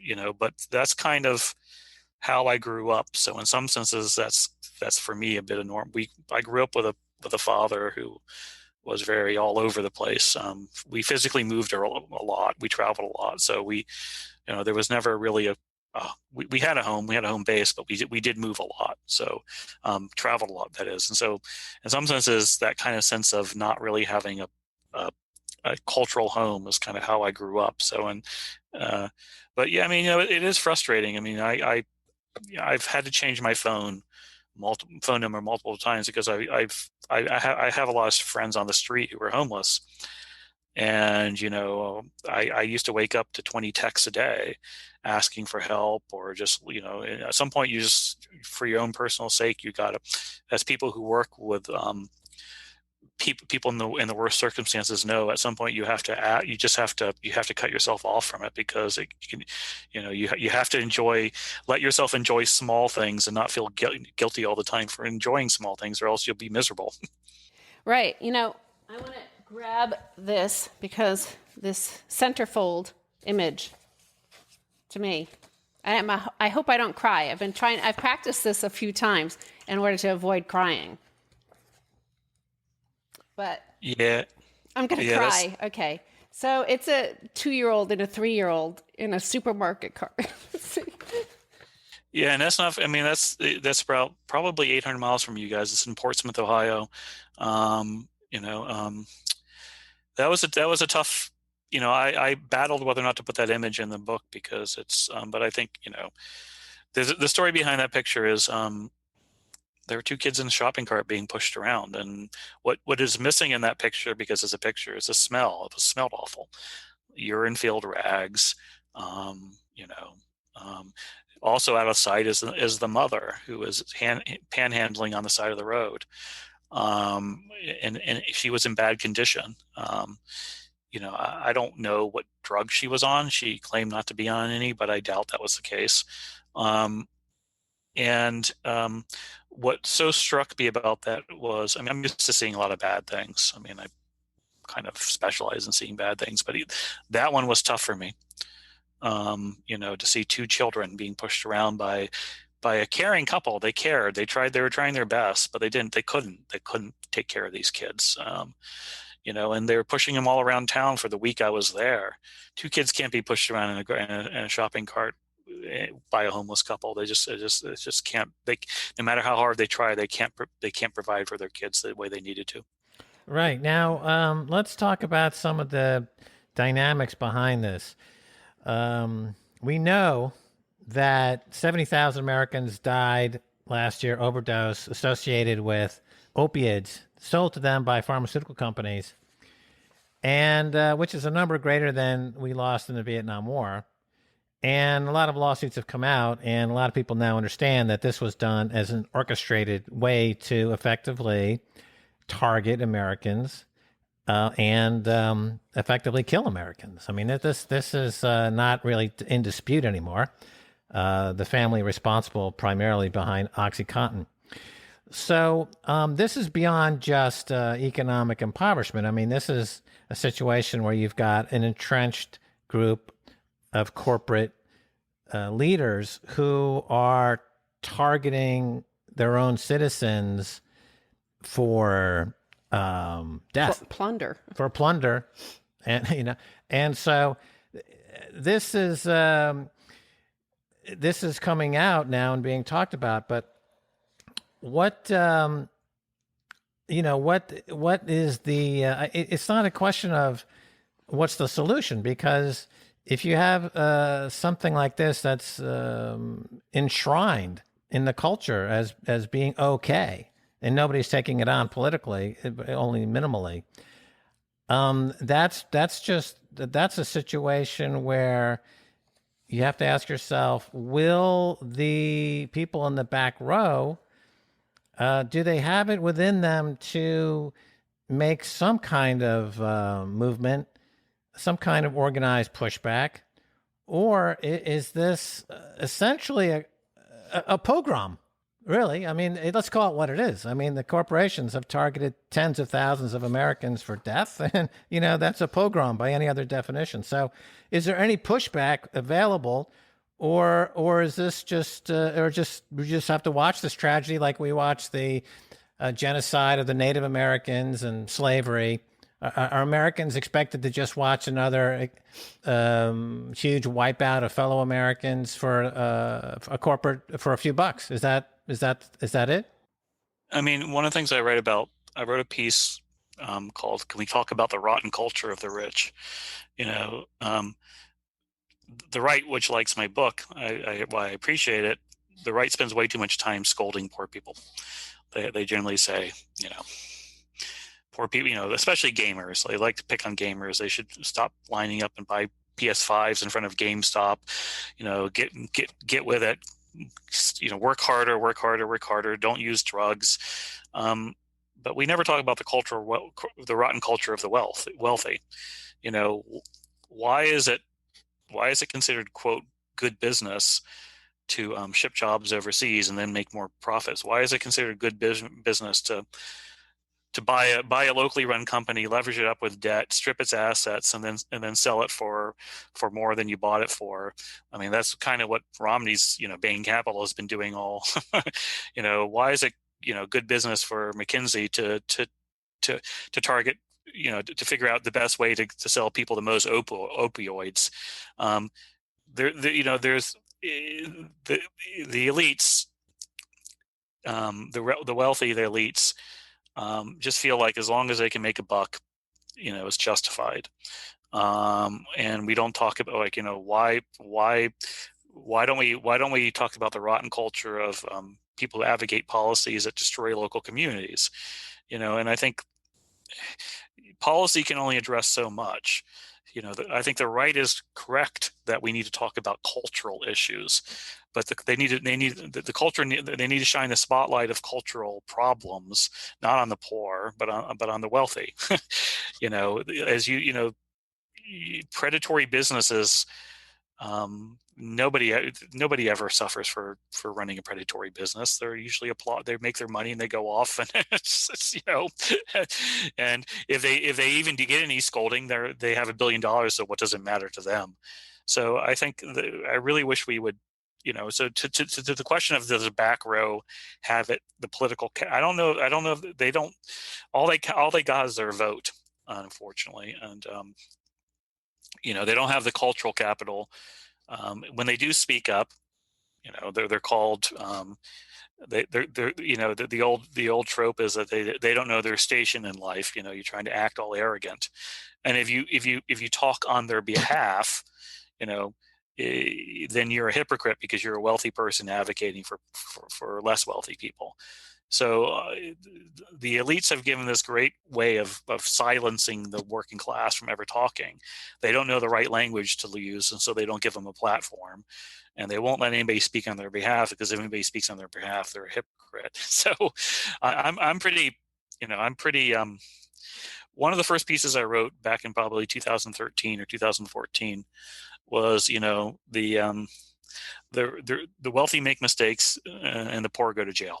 You know, but that's kind of how I grew up. So in some senses, that's for me a bit of norm. I grew up with a father who was very all over the place. We physically moved a lot. We traveled a lot. So you know, there was never really we had a home base, but we did move a lot. So traveled a lot, that is. And so in some senses, that kind of sense of not really having a cultural home is kind of how I grew up. So, but yeah, I mean, you know, it is frustrating. I mean, I've had to change my phone number multiple times because I have a lot of friends on the street who are homeless. And, you know, I used to wake up to 20 texts a day asking for help, or just, you know, at some point you just, for your own personal sake, you got to, as people who work with people in the worst circumstances know, at some point you have to cut yourself off from it, because you have to let yourself enjoy small things and not feel guilty all the time for enjoying small things, or else you'll be miserable. Right. You know, I want to grab this because this centerfold image to me, I hope I don't cry. I've practiced this a few times in order to avoid crying. But yeah, I'm going to cry. Okay. So it's a 2-year-old and a 3-year-old in a supermarket cart. Yeah, and that's not, I mean, that's about probably 800 miles from you guys. It's in Portsmouth, Ohio. You know, that was a tough, you know, I battled whether or not to put that image in the book because it's, but I think, you know, the story behind that picture is, there were 2 kids in a shopping cart being pushed around, and what is missing in that picture, because it's a picture, is a smell. It smelled awful, urine-filled rags. You know, also out of sight is the mother, who was panhandling on the side of the road, and she was in bad condition. You know, I don't know what drug she was on. She claimed not to be on any, but I doubt that was the case. What so struck me about that was, I mean, I'm used to seeing a lot of bad things. I mean, I kind of specialize in seeing bad things, but that one was tough for me. You know, to see 2 children being pushed around by a caring couple. They cared. They were trying their best, but they couldn't take care of these kids. You know, and they were pushing them all around town for the week I was there. 2 kids can't be pushed around in a shopping cart by a homeless couple. They just can't. They, no matter how hard they try, they can't provide for their kids the way they needed to. Right. Now, let's talk about some of the dynamics behind this. We know that 70,000 Americans died last year, overdose associated with opiates sold to them by pharmaceutical companies, and which is a number greater than we lost in the Vietnam War. And a lot of lawsuits have come out, and a lot of people now understand that this was done as an orchestrated way to effectively target Americans and effectively kill Americans. I mean, this is not really in dispute anymore. The family responsible primarily behind OxyContin. So this is beyond just economic impoverishment. I mean, this is a situation where you've got an entrenched group of corporate leaders who are targeting their own citizens for death, plunder, and and so this is coming out now and being talked about. But what what is the? It's not a question of what's the solution, because if you have something like this that's enshrined in the culture as being okay, and nobody's taking it on politically, only minimally, that's a situation where you have to ask yourself, will the people in the back row, do they have it within them to make some kind of movement, some kind of organized pushback, or is this essentially a pogrom? Really? I mean, let's call it what it is. I mean, the corporations have targeted tens of thousands of Americans for death, and that's a pogrom by any other definition. So, is there any pushback available, or is this just we just have to watch this tragedy like we watched the genocide of the Native Americans and slavery? Are Americans expected to just watch another huge wipeout of fellow Americans for a corporate for a few bucks? Is that it? I mean, one of the things I wrote a piece called "Can We Talk About the Rotten Culture of the Rich?" The right, which likes my book, I appreciate it. The right spends way too much time scolding poor people. They generally say, poor people, especially gamers. They like to pick on gamers. They should stop lining up and buy PS5s in front of GameStop. Get with it. Work harder. Don't use drugs. But we never talk about the rotten culture of the wealthy. Why is it considered, quote, good business to ship jobs overseas and then make more profits? Why is it considered good business to buy a locally run company, leverage it up with debt, strip its assets, and then sell it for more than you bought it for? I mean, that's kind of what Romney's Bain Capital has been doing all. Why is it good business for McKinsey to target to figure out the best way to sell people the most opioids? There's the elites, the wealthy, the elites. Just feel like as long as they can make a buck, it's justified. And we don't talk about why don't we talk about the rotten culture of people who advocate policies that destroy local communities? And I think policy can only address so much. I think the right is correct that we need to talk about cultural issues, but they need to shine the spotlight of cultural problems, not on the poor, but on the wealthy. Predatory businesses. Nobody ever suffers for running a predatory business. They're usually they make their money and they go off, and and if they even do get any scolding, they have $1 billion. So what does it matter to them? So I think I really wish we would, So to the question of does the back row have it, the political? I don't know if they don't. All they got is their vote, unfortunately, and they don't have the cultural capital When they do speak up, they're called. They're the old trope is that they don't know their station in life. You're trying to act all arrogant, and if you talk on their behalf, then you're a hypocrite because you're a wealthy person advocating for less wealthy people. So the elites have given this great way of silencing the working class from ever talking. They don't know the right language to use, and so they don't give them a platform. And they won't let anybody speak on their behalf, because if anybody speaks on their behalf, they're a hypocrite. So I'm pretty, one of the first pieces I wrote back in probably 2013 or 2014 was, the wealthy make mistakes and the poor go to jail.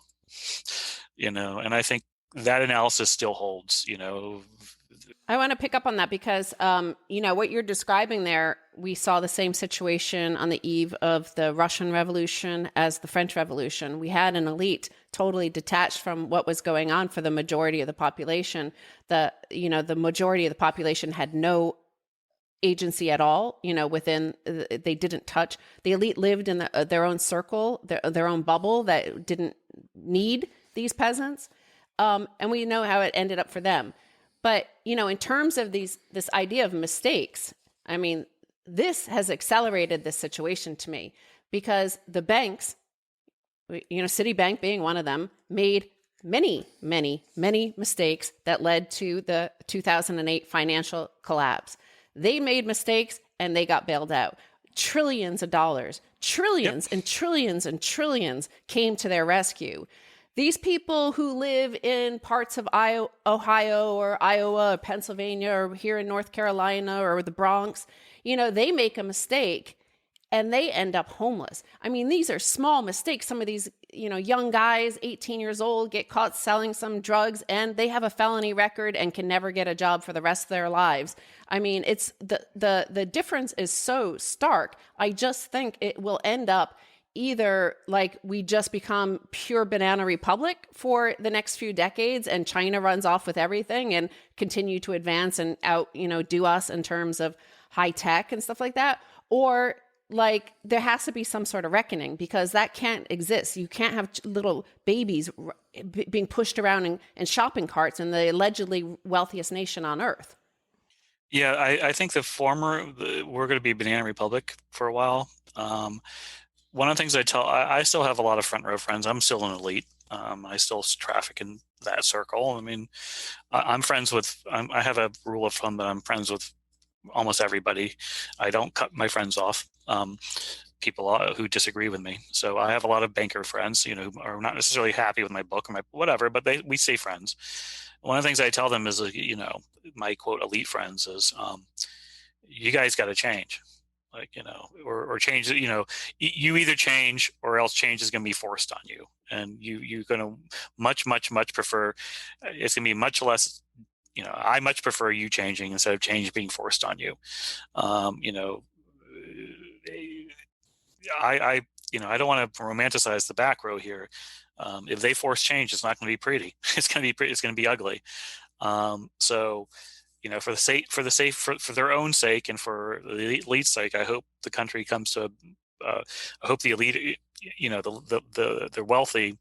And I think that analysis still holds. I want to pick up on that because, what you're describing there, we saw the same situation on the eve of the Russian Revolution as the French Revolution. We had an elite totally detached from what was going on for the majority of the population. The majority of the population had no agency at all, they didn't touch. The elite lived in their own circle, their own bubble that didn't need these peasants. And we know how it ended up for them. But, in terms of this idea of mistakes, I mean, this has accelerated this situation to me, because the banks, Citibank being one of them, made many, many, many mistakes that led to the 2008 financial collapse. They made mistakes and they got bailed out. Trillions of dollars, trillions and trillions and trillions came to their rescue. These people who live in parts of Ohio or Iowa or Pennsylvania or here in North Carolina or the Bronx, they make a mistake and they end up homeless. I mean, these are small mistakes. Some of these, young guys, 18 years old, get caught selling some drugs and they have a felony record and can never get a job for the rest of their lives. I mean, it's the difference is so stark. I just think it will end up either like we just become pure banana republic for the next few decades and China runs off with everything and continue to advance and do us in terms of high tech and stuff like that. Or like there has to be some sort of reckoning, because that can't exist. You can't have little babies being pushed around in shopping carts in the allegedly wealthiest nation on earth. Yeah, I think we're going to be banana republic for a while. One of the things I still have a lot of front row friends. I'm still an elite. I still traffic in that circle. I mean, I'm friends with, I have a rule of thumb that I'm friends with almost everybody. I don't cut my friends off, people who disagree with me. So I have a lot of banker friends, who are not necessarily happy with my book or my whatever, but we stay friends. One of the things I tell them is, my quote elite friends is, you guys got to change. Or change, you either change or else change is going to be forced on you. And you're going to much prefer, it's going to be much less, I much prefer you changing instead of change being forced on you. I don't want to romanticize the back row here. If they force change, it's not going to be pretty. It's going to be ugly. So, for their own sake and for the elite's sake, I hope the country comes to. I hope the elite, the wealthy,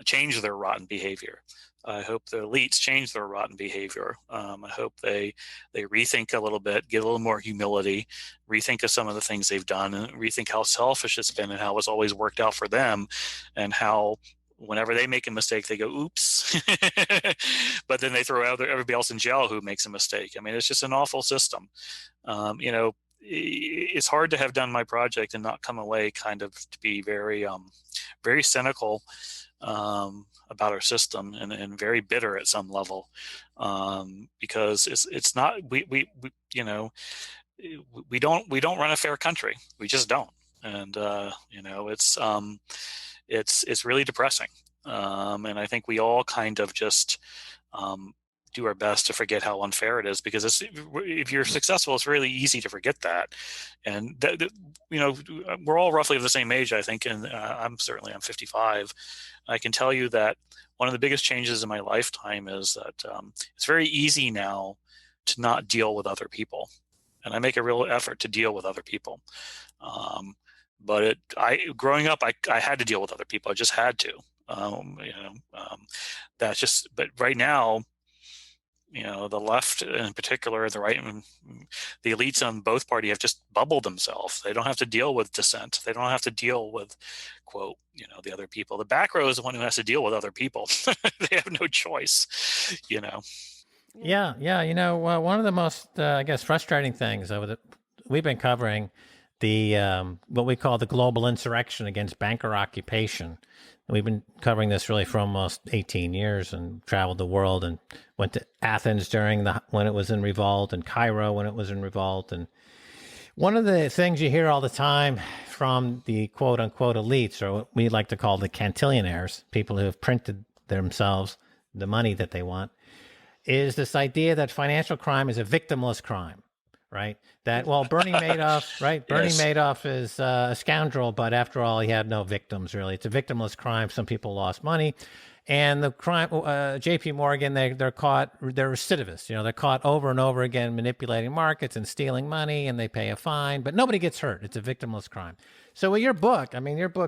change their rotten behavior. I hope the elites change their rotten behavior. I hope they rethink a little bit, get a little more humility, rethink of some of the things they've done, and rethink how selfish it's been and how it's always worked out for them, and how whenever they make a mistake, they go, oops. But then they throw out everybody else in jail who makes a mistake. I mean, it's just an awful system. It's hard to have done my project and not come away kind of to be very, very cynical about our system and very bitter at some level, because it's not, we don't run a fair country. We just don't. And, it's really depressing. And I think we all kind of just do our best to forget how unfair it is, because if you're successful, it's really easy to forget that. And we're all roughly of the same age, I think. And I'm 55. I can tell you that one of the biggest changes in my lifetime is that it's very easy now to not deal with other people. and I make a real effort to deal with other people. But growing up, I had to deal with other people. I just had to. That's just. But right now, the left in particular, the right, the elites on both parties have just bubbled themselves. They don't have to deal with dissent. They don't have to deal with, quote, the other people. The back row is the one who has to deal with other people. They have no choice, Yeah. One of the most, I guess, frustrating things we've been covering the what we call the global insurrection against banker occupation. We've been covering this really for almost 18 years and traveled the world and went to Athens when it was in revolt, and Cairo when it was in revolt. And one of the things you hear all the time from the quote unquote elites, or what we like to call the cantillionaires, people who have printed themselves the money that they want, is this idea that financial crime is a victimless crime. Right. That, well, Bernie Madoff, right? Bernie Yes. Madoff is a scoundrel, but after all, he had no victims, really. It's a victimless crime. Some people lost money. And the crime, JP Morgan, they're caught, they're recidivists. They're caught over and over again manipulating markets and stealing money, and they pay a fine, but nobody gets hurt. It's a victimless crime. So with your book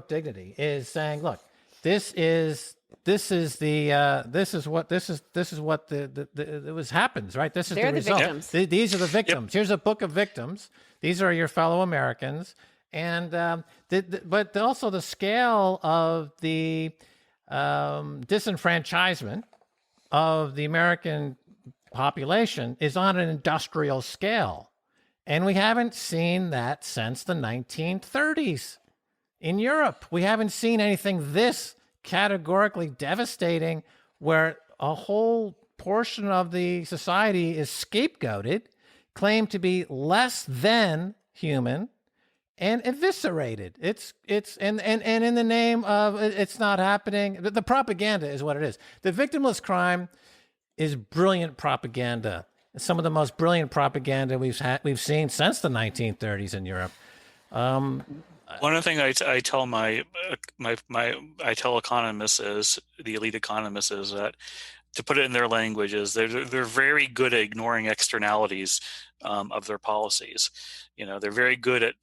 Dignity, is saying, look, this is what happens, right? This is They're the result. victims. These are the victims. Yep. Here's a book of victims. These are your fellow Americans, and but also the scale of the disenfranchisement of the American population is on an industrial scale, and we haven't seen that since the 1930s in Europe. We haven't seen anything this categorically devastating, where a whole portion of the society is scapegoated, claimed to be less than human, and eviscerated. It's in the name of it's not happening. The propaganda is what it is. The victimless crime is brilliant propaganda. Some of the most brilliant propaganda we've seen since the 1930s in Europe. One of the things I tell I tell economists, the elite economists, is that, to put it in their language, is they're very good at ignoring externalities of their policies. They're very good at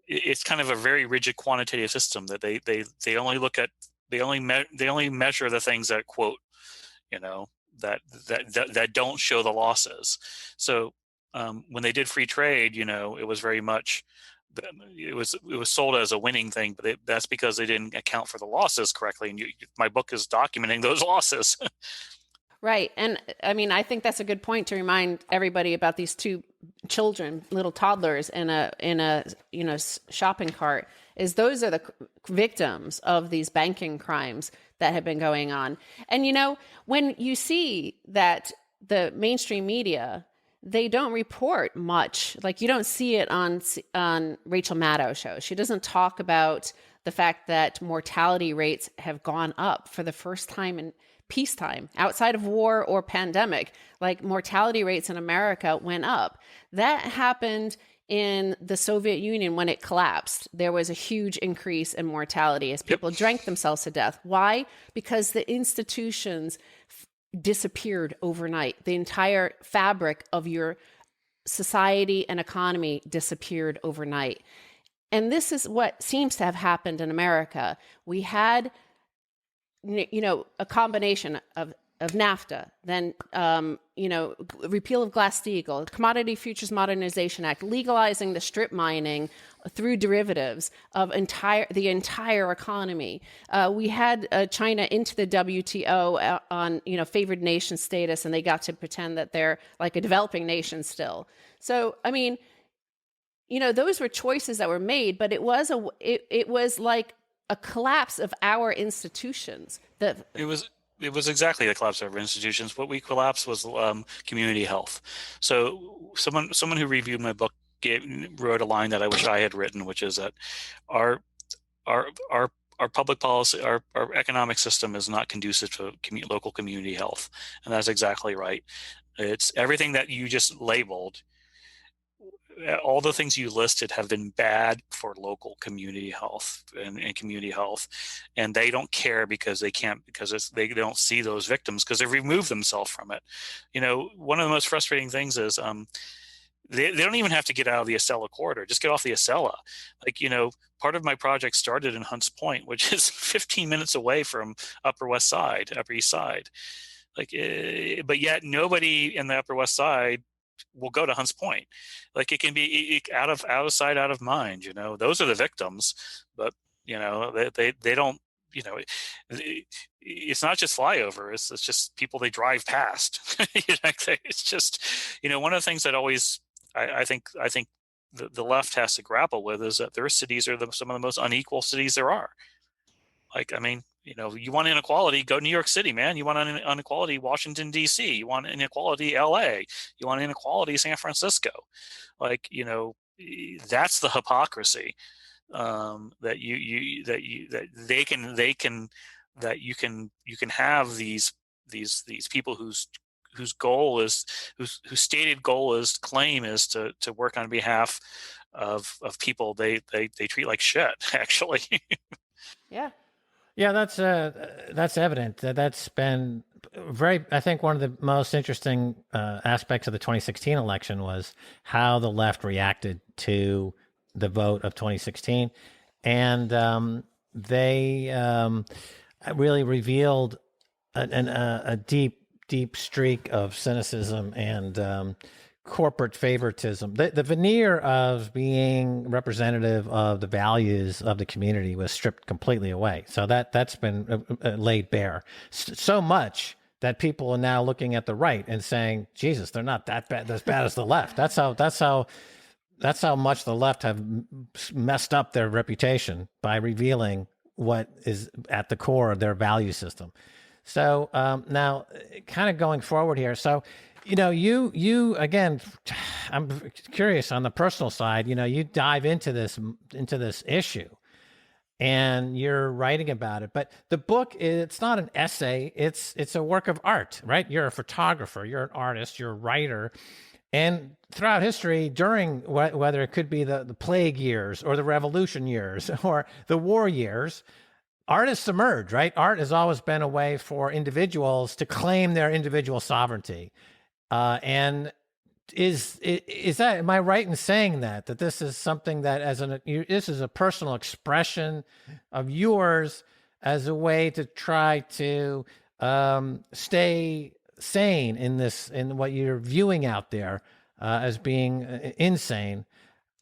it's kind of a very rigid quantitative system that they only look at, they only measure the things that, quote, that don't show the losses. So when they did free trade, it was very much, it was sold as a winning thing, but that's because they didn't account for the losses correctly. And my book is documenting those losses. Right. And I mean, I think that's a good point to remind everybody about these two children, little toddlers in a shopping cart, is those are the victims of these banking crimes that have been going on. And, when you see that the mainstream media, they don't report much. Like, you don't see it on Rachel Maddow's show. She doesn't talk about the fact that mortality rates have gone up for the first time in peacetime, outside of war or pandemic. Like, mortality rates in America went up. That happened in the Soviet Union when it collapsed. There was a huge increase in mortality as people drank themselves to death. Why? Because the institutions disappeared overnight. The entire fabric of your society and economy disappeared overnight. And this is what seems to have happened in America. We had, a combination of NAFTA, then, repeal of Glass-Steagall, Commodity Futures Modernization Act, legalizing the strip mining through derivatives of the entire economy. We had China into the WTO on, favored nation status, and they got to pretend that they're like a developing nation still. So, I mean, those were choices that were made, but it was like a collapse of our institutions. It was exactly the collapse of our institutions. What we collapsed was community health. So someone who reviewed my book wrote a line that I wish I had written, which is that our public policy, our economic system is not conducive to local community health, and that's exactly right. It's everything that you just labeled. All the things you listed have been bad for local community health and community health, and they don't care because they don't see those victims because they've removed themselves from it. One of the most frustrating things is they don't even have to get out of the Acela corridor. Just get off the Acela. Like, part of my project started in Hunts Point, which is 15 minutes away from Upper East Side. Like, but yet nobody in the Upper West Side will go to Hunts Point. Like, it can be out of sight, out of mind. Those are the victims, but they don't. It's not just flyover. It's just people they drive past. It's just one of the things that always I think the left has to grapple with is that their cities are some of the most unequal cities there are. Like, I mean, you want inequality, go New York City, man. You want inequality, Washington, D.C. You want inequality, L.A. You want inequality, San Francisco. Like, that's the hypocrisy that you can have these people whose stated claim is to work on behalf of people they treat like shit, actually. Yeah, that's evident. That's been I think one of the most interesting aspects of the 2016 election was how the left reacted to the vote of 2016. And they really revealed a deep streak of cynicism and corporate favoritism. The veneer of being representative of the values of the community was stripped completely away. So that's been laid bare. So much that people are now looking at the right and saying, Jesus, they're not that bad, as bad as the left. That's how much the left have messed up their reputation by revealing what is at the core of their value system. So now, kind of going forward here. So, you again, I'm curious on the personal side. You dive into this issue, and you're writing about it. But the book, it's not an essay. It's a work of art, right? You're a photographer. You're an artist. You're a writer. And throughout history, during whether it could be the plague years or the revolution years or the war years, artists emerge, right? Art has always been a way for individuals to claim their individual sovereignty. And is that, am I right in saying that this is something that this is a personal expression of yours as a way to try to stay sane in what you're viewing out there as being insane?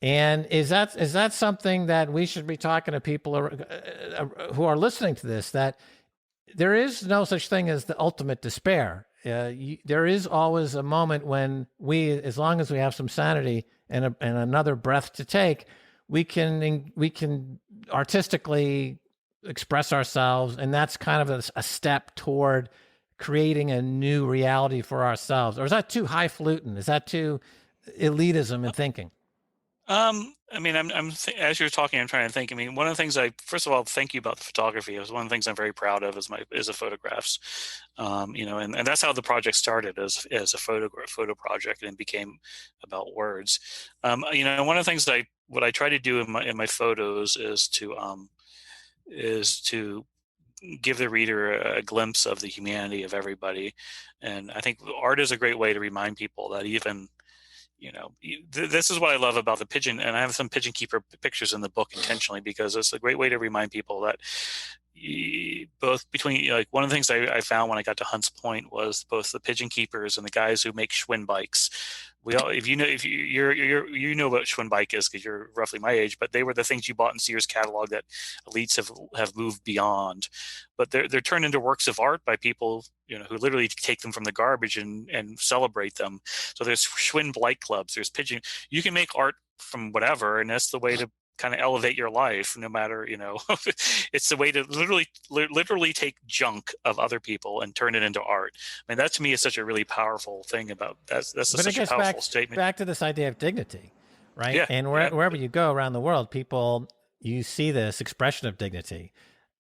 And is that something that we should be talking to people who are listening to this, that there is no such thing as the ultimate despair? There is always a moment when as long as we have some sanity and another breath to take, we can artistically express ourselves, and that's kind of a step toward creating a new reality for ourselves. Or is that too highfalutin? Is that too elitism in thinking? I mean, as you're talking, I'm trying to think. I mean, one of the things first of all, thank you about the photography. It was one of the things I'm very proud of is the photographs. And that's how the project started as a photo project, and became about words. One of the things what I try to do in my photos is to give the reader a glimpse of the humanity of everybody. And I think art is a great way to remind people that even, this is what I love about the pigeon. And I have some pigeon keeper pictures in the book intentionally, because it's a great way to remind people that both between, like, one of the things I found when I got to Hunts Point was both the pigeon keepers and the guys who make Schwinn bikes. If you know what Schwinn bike is, because you're roughly my age, but they were the things you bought in Sears catalog that elites have moved beyond. But they're turned into works of art by people, who literally take them from the garbage and celebrate them. So there's Schwinn bike clubs, there's pigeon. You can make art from whatever, and that's the way to kind of elevate your life, no matter, it's the way to literally take junk of other people and turn it into art. I mean, that to me is such a really powerful thing about such a powerful statement. Back to this idea of dignity, right? Yeah, and wherever you go around the world, you see this expression of dignity,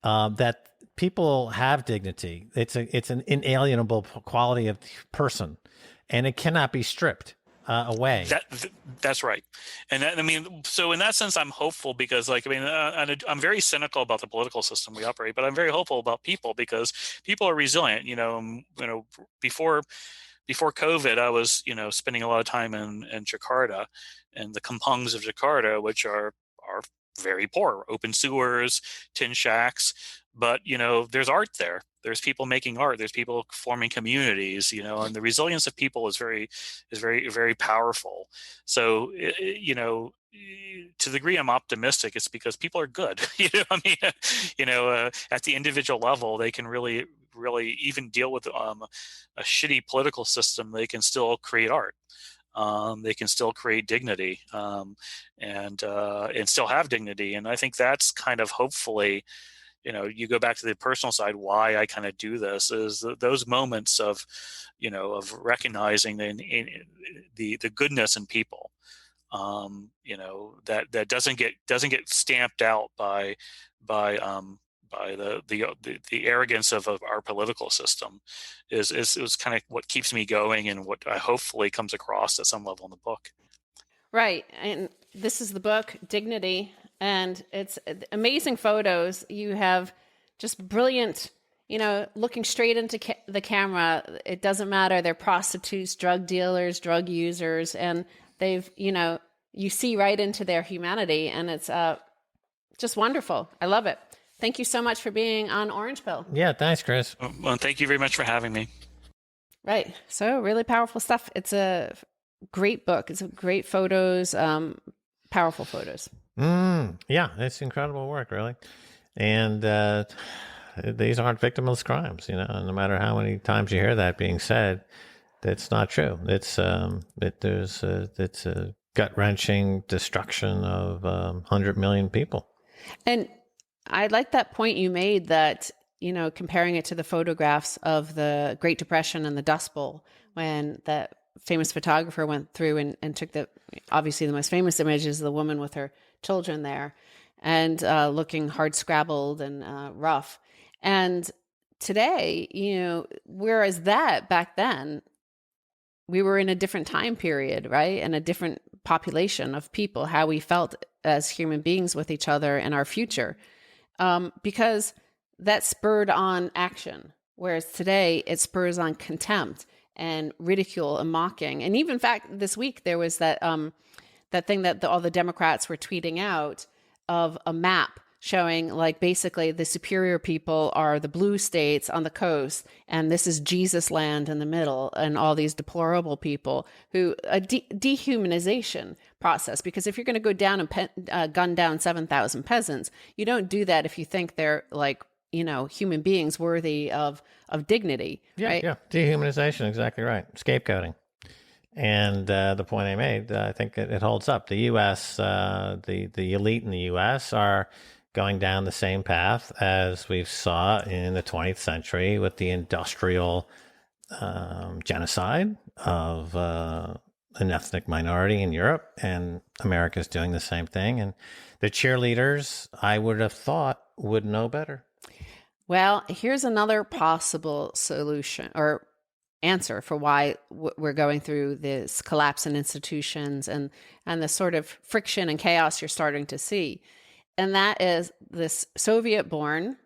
that people have dignity. It's an inalienable quality of the person, and it cannot be stripped away. That's right. And so in that sense, I'm hopeful, because I'm very cynical about the political system we operate, but I'm very hopeful about people, because people are resilient. Before before COVID, I was, spending a lot of time in Jakarta, and the kampungs of Jakarta, which are very poor, open sewers, tin shacks. But, there's art there. There's people making art. There's people forming communities, and the resilience of people is very, very powerful. So, to the degree I'm optimistic, it's because people are good. At the individual level, they can really even deal with a shitty political system. They can still create art. They can still create dignity, and still have dignity. And I think that's kind of, hopefully, you go back to the personal side, why I kind of do this is those moments of recognizing the goodness in people, that doesn't get stamped out by the arrogance of our political system is kind of what keeps me going, and what I hopefully comes across at some level in the book. Right. And this is the book, Dignity, and it's amazing photos. You have just brilliant, looking straight into the camera. It doesn't matter. They're prostitutes, drug dealers, drug users, and they've, you see right into their humanity, and it's just wonderful. I love it. Thank you so much for being on Orange Pill. Yeah, thanks, Chris. Well, thank you very much for having me. Right. So really powerful stuff. It's a great book. It's great photos, powerful photos. Yeah, it's incredible work, really. And these aren't victimless crimes, no matter how many times you hear that being said, that's not true. It's it's a gut-wrenching destruction of 100 million people. And I like that point you made that, comparing it to the photographs of the Great Depression and the Dust Bowl, when that famous photographer went through and took obviously the most famous image is the woman with her children there, and looking hard scrabbled and rough. And today, whereas that back then, we were in a different time period, right? And a different population of people, how we felt as human beings with each other and our future. Because that spurred on action. Whereas today it spurs on contempt and ridicule and mocking. And even in fact, this week there was that thing that all the Democrats were tweeting out of a map showing like basically the superior people are the blue states on the coast, and this is Jesus land in the middle, and all these deplorable people who a dehumanization process. Because if you're going to go down and gun down 7,000 peasants, you don't do that if you think they're like, human beings worthy of dignity. Yeah, right? Yeah. Dehumanization, exactly right. Scapegoating. And the point I made, I think it holds up. The U.S., the elite in the U.S. are going down the same path as we saw in the 20th century with the industrial genocide of an ethnic minority in Europe, and America's doing the same thing. And the cheerleaders, I would have thought, would know better. Well, here's another possible solution or answer for why we're going through this collapse in institutions and the sort of friction and chaos you're starting to see. And that is this Soviet-born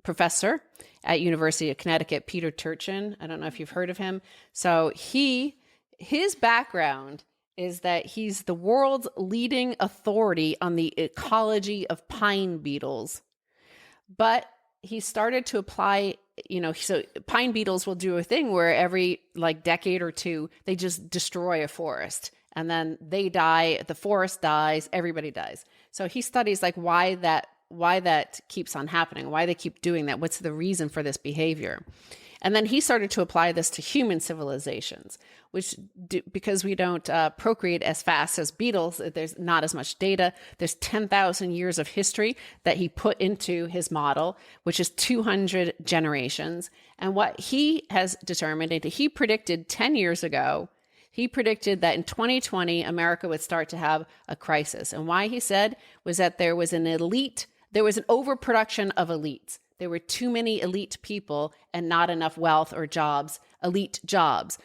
professor at University of Connecticut, Peter Turchin. I don't know if you've heard of him. So his background is that he's the world's leading authority on the ecology of pine beetles. But he started to apply, so pine beetles will do a thing where every decade or two, they just destroy a forest, and then they die, the forest dies, everybody dies. So he studies why that keeps on happening, why they keep doing that, what's the reason for this behavior. And then he started to apply this to human civilizations, because we don't procreate as fast as beetles, there's not as much data. There's 10,000 years of history that he put into his model, which is 200 generations. And what he has determined, and he predicted 10 years ago, he predicted that in 2020, America would start to have a crisis. And why he said was that there was an overproduction of elites. There were too many elite people and not enough wealth or jobs, elite jobs.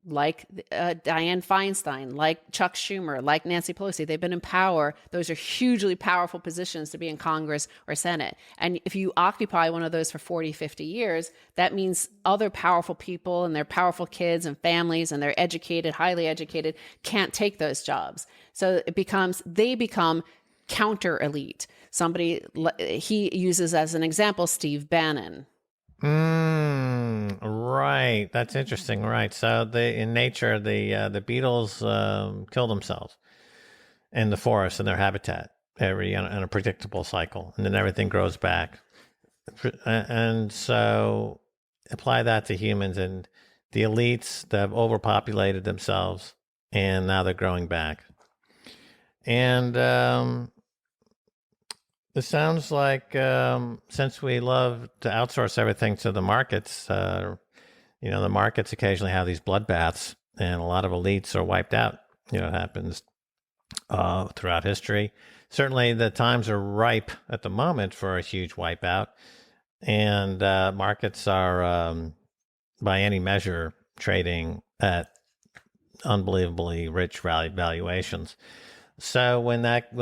like Dianne Feinstein, like Chuck Schumer, like Nancy Pelosi. They've been in power. Those are hugely powerful positions to be in Congress or Senate. And if you occupy one of those for 40, 50 years, that means other powerful people and their powerful kids and families and they're educated, highly educated, can't take those jobs. So they become counter elite. Somebody he uses as an example, Steve Bannon. Right. That's interesting. Right. So in nature, the beetles kill themselves in the forest in their habitat in a predictable cycle, and then everything grows back. And so apply that to humans, and the elites that have overpopulated themselves, and now they're growing back. And it sounds like since we love to outsource everything to the markets, the markets occasionally have these bloodbaths, and a lot of elites are wiped out. It happens throughout history. Certainly, the times are ripe at the moment for a huge wipeout, and markets are, by any measure, trading at unbelievably rich valuations. So when that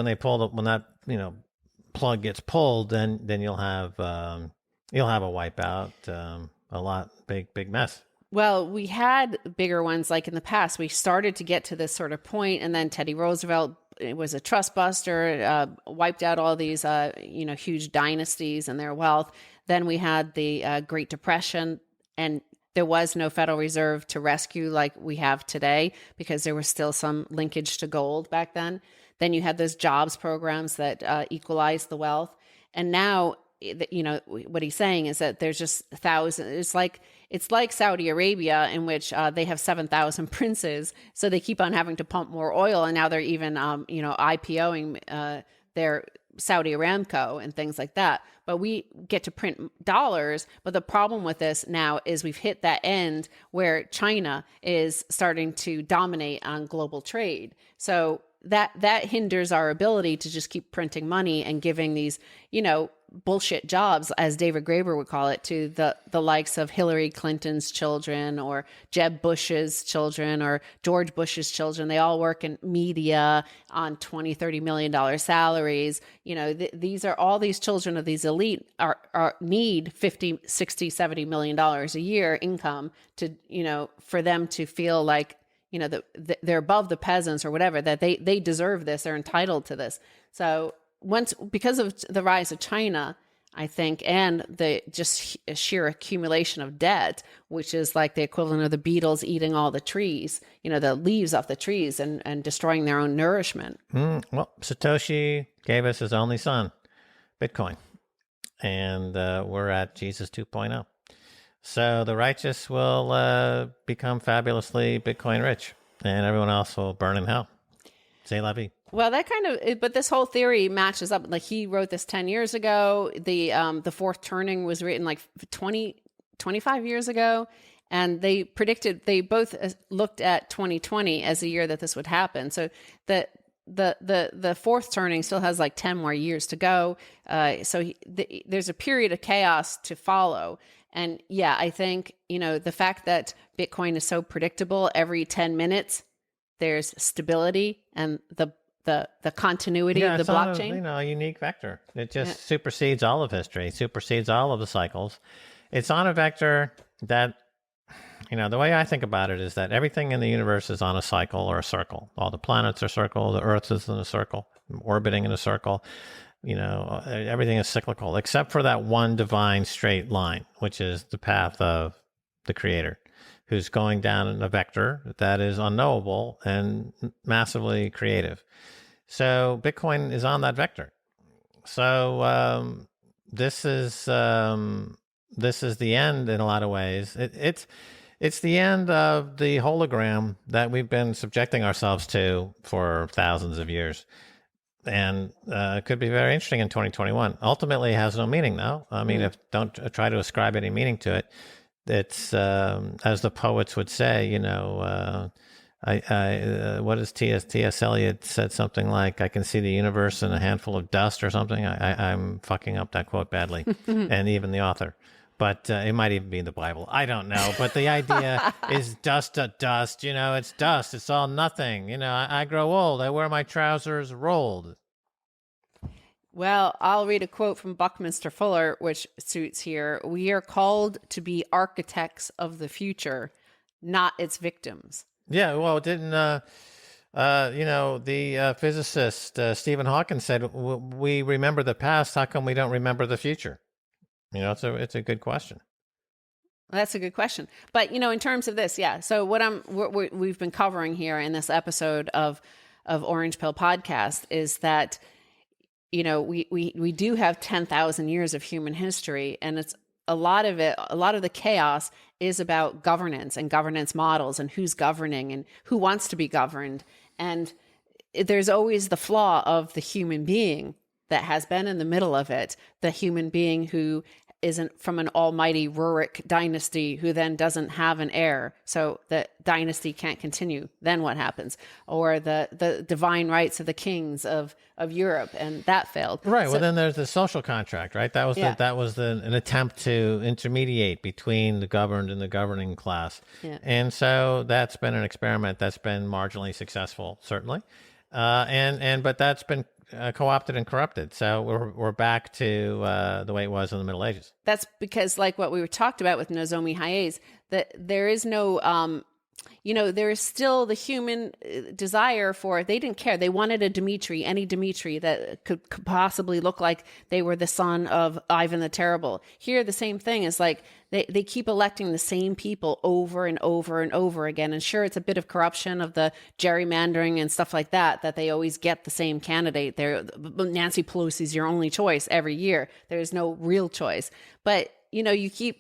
plug gets pulled, then you'll have a wipeout, a lot big mess. Well, we had bigger ones like in the past. We started to get to this sort of point, and then Teddy Roosevelt was a trust buster, wiped out all these huge dynasties and their wealth. Then we had the Great Depression, and there was no Federal Reserve to rescue like we have today because there was still some linkage to gold back then. Then you had those jobs programs that equalized the wealth. And now, what he's saying is that there's just thousands. It's like Saudi Arabia, in which they have 7,000 princes. So they keep on having to pump more oil. And now they're even, IPOing their Saudi Aramco and things like that. But we get to print dollars. But the problem with this now is we've hit that end where China is starting to dominate on global trade. So that hinders our ability to just keep printing money and giving these, bullshit jobs, as David Graeber would call it, to the likes of Hillary Clinton's children or Jeb Bush's children or George Bush's children. They all work in media on $20-30 million salaries. These are all these children of these elite need $50, $60, $70 million a year income to, for them to feel like, they're above the peasants or whatever, that they deserve this, they're entitled to this. So because of the rise of China, I think, and the just sheer accumulation of debt, which is like the equivalent of the beetles eating all the trees, the leaves off the trees and destroying their own nourishment. Well, Satoshi gave us his only son, Bitcoin, and we're at Jesus 2.0. So the righteous will become fabulously Bitcoin rich, and everyone else will burn in hell. C'est la vie. Well, but this whole theory matches up. Like he wrote this 10 years ago. The fourth turning was written like 25 years ago. And they both looked at 2020 as the year that this would happen. So the fourth turning still has like 10 more years to go. There's a period of chaos to follow. And yeah, I think, the fact that Bitcoin is so predictable, every 10 minutes, there's stability and the continuity of the blockchain. It's a unique vector. It just supersedes all of history, supersedes all of the cycles. It's on a vector that, the way I think about it is that everything in the universe is on a cycle or a circle. All the planets are circle, the Earth is in a circle, orbiting in a circle. Everything is cyclical, except for that one divine straight line, which is the path of the Creator, who's going down in a vector that is unknowable and massively creative. So Bitcoin is on that vector. So this is the end in a lot of ways. It's the end of the hologram that we've been subjecting ourselves to for thousands of years. And it could be very interesting in 2021. Ultimately, it has no meaning, though. I mean, don't try to ascribe any meaning to it. It's as the poets would say, what is T.S. Eliot said something like, "I can see the universe in a handful of dust" or something. I'm fucking up that quote badly, and even the author. But it might even be in the Bible. I don't know. But the idea is dust to dust. It's dust. It's all nothing. I grow old. I wear my trousers rolled. Well, I'll read a quote from Buckminster Fuller, which suits here. We are called to be architects of the future, not its victims. Yeah, well, didn't the physicist Stephen Hawking said, "We remember the past. How come we don't remember the future?" It's a good question. That's a good question. But in terms of this, yeah. So what we've been covering here in this episode of Orange Pill Podcast is that we do have 10,000 years of human history, and it's a lot of the chaos is about governance and governance models and who's governing and who wants to be governed. And there's always the flaw of the human being that has been in the middle of it, the human being who isn't from an almighty Rurik dynasty who then doesn't have an heir. So the dynasty can't continue. Then what happens? Or the divine rights of the kings of Europe, and that failed. Right. So, well, then there's the social contract, right? That was an attempt to intermediate between the governed and the governing class. Yeah. And so that's been an experiment that's been marginally successful, certainly. But that's been co-opted and corrupted. So we're back to the way it was in the Middle Ages. That's because, like what we were talked about with Nozomi Hayes, that there is no, there is still the human desire for, they didn't care. They wanted a Dmitry, any Dmitry that could possibly look like they were the son of Ivan the Terrible. Here, the same thing is like, they keep electing the same people over and over and over again. And sure, it's a bit of corruption of the gerrymandering and stuff like that they always get the same candidate. Nancy Pelosi's your only choice every year. There's no real choice. But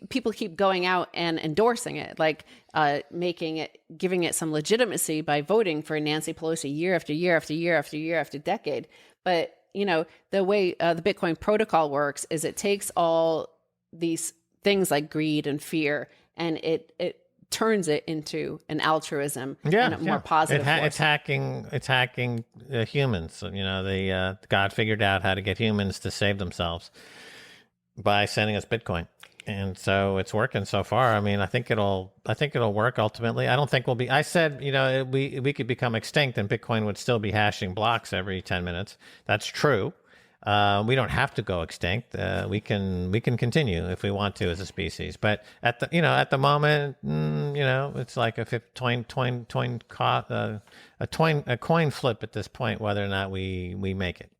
people keep going out and endorsing it, like giving it some legitimacy by voting for Nancy Pelosi year after year after year after year after decade. But the way the Bitcoin protocol works is it takes all these things like greed and fear, and it turns it into an altruism and a more positive force. It's hacking humans. God figured out how to get humans to save themselves by sending us Bitcoin. And so it's working so far. I mean, I think it'll work ultimately. I don't think we'll be, I said, we could become extinct and Bitcoin would still be hashing blocks every 10 minutes. That's true. We don't have to go extinct. We can continue if we want to as a species. But at the moment, it's like a coin flip at this point, whether or not we make it.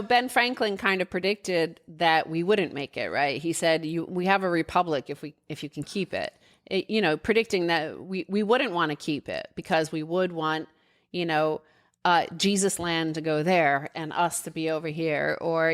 Ben Franklin kind of predicted that we wouldn't make it, right? He said, we have a republic if you can keep it. Predicting that we wouldn't want to keep it because we would want, Jesus land to go there and us to be over here, or,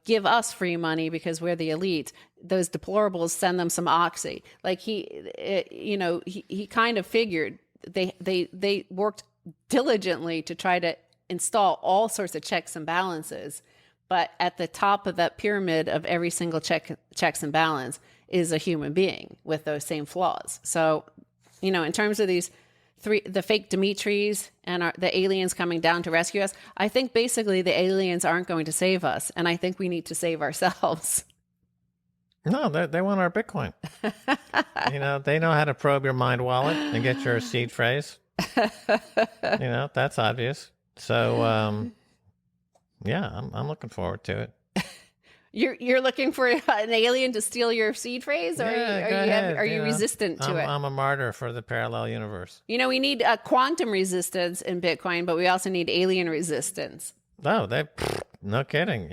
give us free money because we're the elite. Those deplorables, send them some oxy. Like he kind of figured they worked diligently to try to install all sorts of checks and balances, but at the top of that pyramid of every single checks and balance is a human being with those same flaws. So, in terms of the fake Dmitries and the aliens coming down to rescue us, I think basically the aliens aren't going to save us, and I think we need to save ourselves. No, they want our Bitcoin. They know how to probe your mind wallet and get your seed phrase. That's obvious. So, I'm looking forward to it. You're looking for an alien to steal your seed phrase, or are you resistant to it? I'm a martyr for the parallel universe. We need quantum resistance in Bitcoin, but we also need alien resistance. No, no kidding.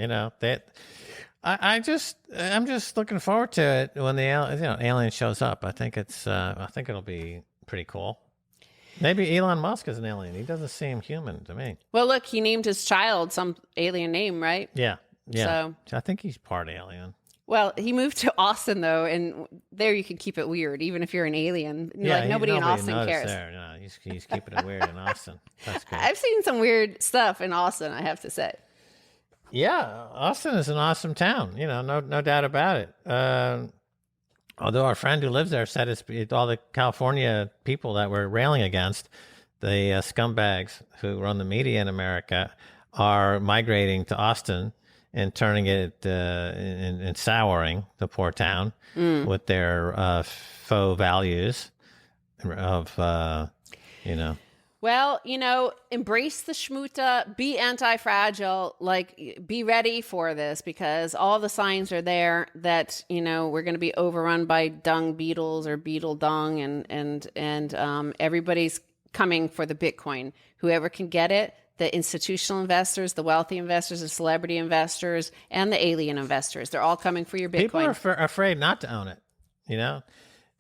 I'm just looking forward to it when the alien shows up. I think it'll be pretty cool. Maybe Elon Musk is an alien. He doesn't seem human to me. Well, look, he named his child some alien name, right? Yeah. So I think he's part alien. Well, he moved to Austin, though, and there you can keep it weird, even if you're an alien. Nobody in Austin cares. There. No, he's keeping it weird in Austin. That's good. I've seen some weird stuff in Austin, I have to say. Yeah, Austin is an awesome town. No doubt about it. Although our friend who lives there said it's all the California people that we're railing against, the scumbags who run the media in America, are migrating to Austin and turning it and souring the poor town with their faux values of Well, embrace the Shmuta, be anti-fragile, like be ready for this, because all the signs are there that, we're going to be overrun by dung beetles or beetle dung, and everybody's coming for the Bitcoin. Whoever can get it, the institutional investors, the wealthy investors, the celebrity investors, and the alien investors, they're all coming for your Bitcoin. People are afraid not to own it,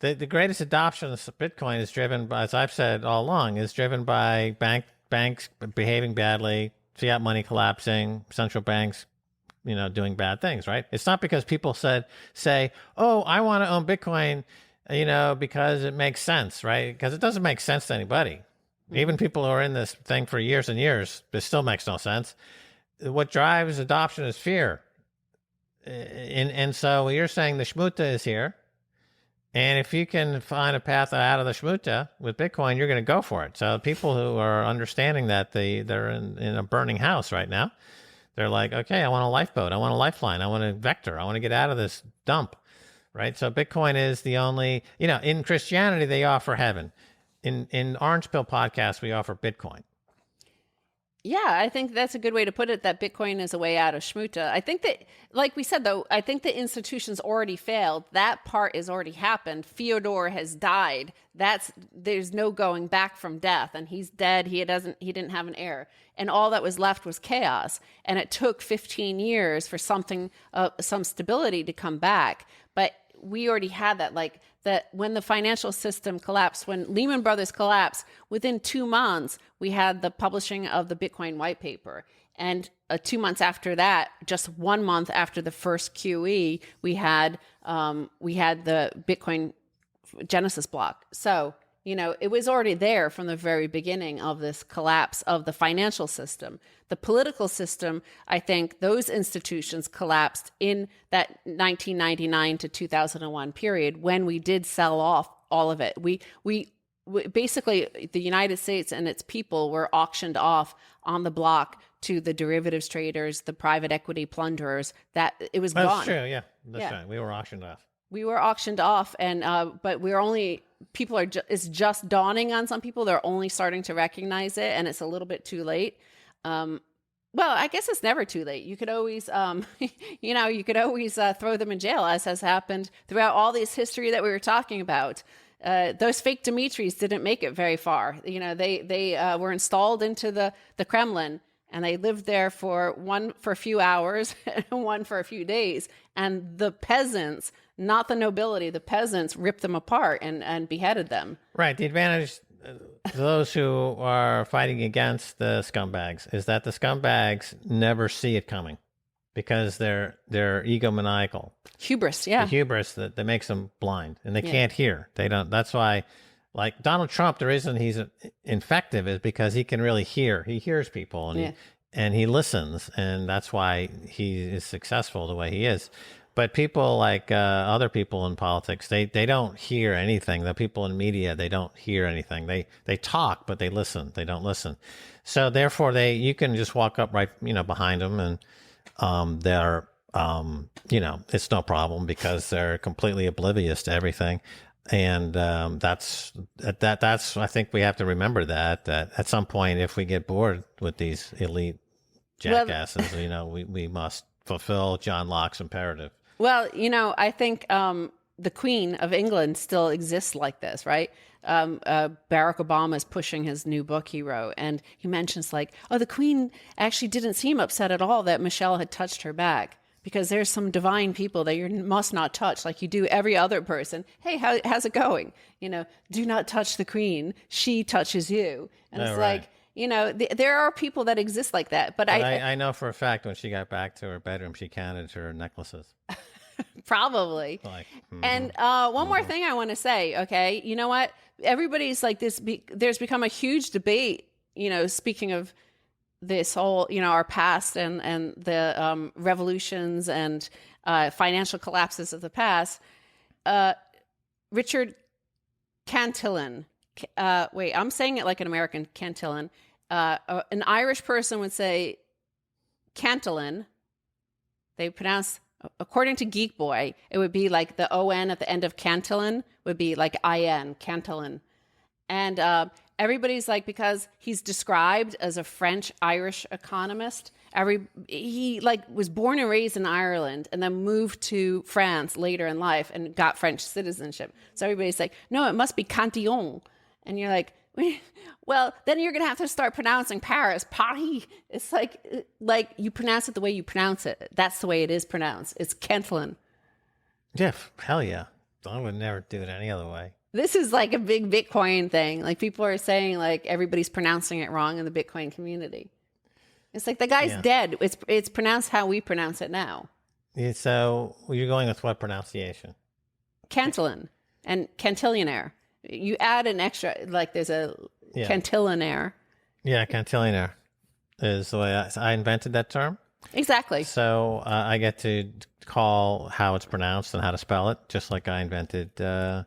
The greatest adoption of Bitcoin is driven by, as I've said all along, is driven by banks behaving badly, fiat money collapsing, central banks, doing bad things, right? It's not because people say, oh, I want to own Bitcoin, because it makes sense, right? Because it doesn't make sense to anybody. Even people who are in this thing for years and years, it still makes no sense. What drives adoption is fear. And so you're saying the Shmuta is here. And if you can find a path out of the Shmuta with Bitcoin, you're going to go for it. So people who are understanding that they're in a burning house right now, they're like, okay, I want a lifeboat. I want a lifeline. I want a vector. I want to get out of this dump, right? So Bitcoin is the only, in Christianity, they offer heaven. In Orange Pill podcast, we offer Bitcoin. Yeah, I think that's a good way to put it, that Bitcoin is a way out of Shmuta. I think that, like we said, though, I think the institutions already failed. That part has already happened. Fyodor has died. There's no going back from death, and he's dead. He didn't have an heir. And all that was left was chaos. And it took 15 years for some stability to come back. But we already had that, that when the financial system collapsed, when Lehman Brothers collapsed, within 2 months, we had the publishing of the Bitcoin white paper. And 2 months after that, just 1 month after the first QE, we had the Bitcoin Genesis block. So, it was already there from the very beginning of this collapse of the financial system. The political system, I think those institutions collapsed in that 1999 to 2001 period when we did sell off all of it. We basically, the United States and its people were auctioned off on the block to the derivatives traders, the private equity plunderers, that it was gone. That's true, yeah. That's right. We were auctioned off. We were auctioned off, and but we're only, people are, it's just dawning on some people. They're only starting to recognize it, and it's a little bit too late. Well, I guess it's never too late. You could always, you could always throw them in jail, as has happened throughout all this history that we were talking about. Those fake Dmitrys didn't make it very far. They were installed into the Kremlin, and they lived there for a few hours and one for a few days. And the peasants, not the nobility, the peasants ripped them apart and beheaded them. Right. The advantage to those who are fighting against the scumbags is that the scumbags never see it coming because they're egomaniacal. Hubris, yeah. The hubris that makes them blind, and they can't hear. They don't. That's why, like Donald Trump, the reason he's effective is because he can really hear. He hears people, and he listens, and that's why he is successful the way he is. But people like other people in politics, they don't hear anything. The people in media, they don't hear anything. They talk, but they listen. They don't listen. So therefore, you can just walk up right behind them, and they're it's no problem because they're completely oblivious to everything. And that's I think we have to remember that at some point, if we get bored with these elite jackasses, we must fulfill John Locke's imperative. Well, I think the Queen of England still exists like this, right? Barack Obama is pushing his new book he wrote, and he mentions the Queen actually didn't seem upset at all that Michelle had touched her back, because there's some divine people that you must not touch, like you do every other person. Hey, how's it going? Do not touch the Queen. She touches you. And it's right. There are people that exist like that. But I know for a fact when she got back to her bedroom, she counted her necklaces. Probably. And one more thing I want to say, okay? You know what? Everybody's like this. There's become a huge debate, speaking of this whole, our past and the revolutions and financial collapses of the past. Richard Cantillon. Wait, I'm saying it like an American, Cantillon. An Irish person would say Cantillon, They pronounce, according to Geek Boy, it would be like the ON at the end of Cantillon would be like IN, Cantillon. And everybody's like, because he's described as a French-Irish economist, he like was born and raised in Ireland and then moved to France later in life and got French citizenship. So everybody's like, no, it must be Cantillon. And you're like, well, then you're going to have to start pronouncing Paris, Paris. It's like you pronounce it the way you pronounce it. That's the way it is pronounced. It's Cantillon. Yeah, hell yeah. I would never do it any other way. This is like a big Bitcoin thing. Like people are saying like everybody's pronouncing it wrong in the Bitcoin community. It's like the guy's dead. It's pronounced how we pronounce it now. Yeah, so you're going with what pronunciation? Cantillon and cantillionaire. You add an extra, like there's a cantillionaire. Yeah, cantillionaire is the way I invented that term. Exactly. So I get to call how it's pronounced and how to spell it, just like I invented schwing.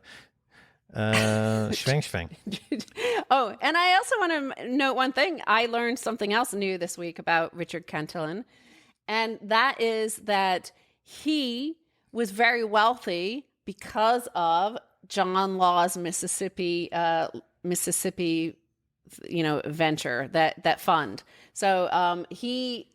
Oh, and I also want to note one thing. I learned something else new this week about Richard Cantillon, and that is that he was very wealthy because of John Law's Mississippi, venture, that fund. So he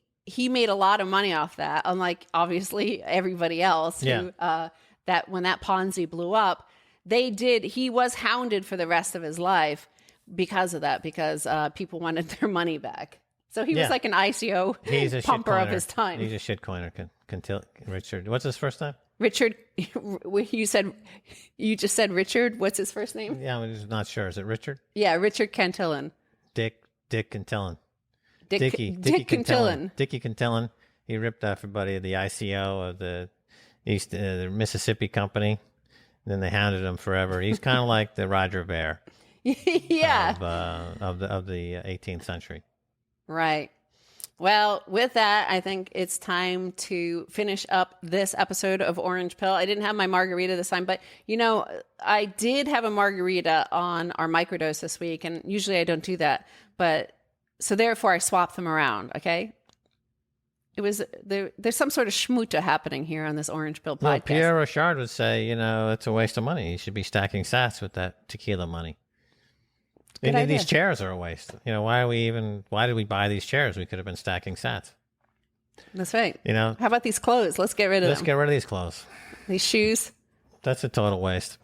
made a lot of money off that, unlike obviously everybody else who that when that Ponzi blew up, he was hounded for the rest of his life because of that, because people wanted their money back. So he was like an ICO pumper of his time. He's a shitcoiner. Richard, what's his first name? Richard, you just said Richard. What's his first name? Yeah, I'm just not sure. Is it Richard? Yeah, Richard Cantillon. Dick Cantillon. Dick Cantillon. Dickie Cantillon. He ripped off everybody the ICO of the the Mississippi company. Then they hounded him forever. He's kind of like the Roger Ver. Yeah. Of the 18th century. Right. Well, with that, I think it's time to finish up this episode of Orange Pill. I didn't have my margarita this time, but I did have a margarita on our microdose this week, and usually I don't do that. But so therefore, I swapped them around. Okay. It was there's some sort of Shmuta happening here on this Orange Pill podcast. Well, Pierre Rochard would say, it's a waste of money. You should be stacking sats with that tequila money. These chairs are a waste. Why did we buy these chairs? We could have been stacking sats. That's right. How about these clothes? Let's get rid of them. Let's get rid of these clothes. These shoes. That's a total waste.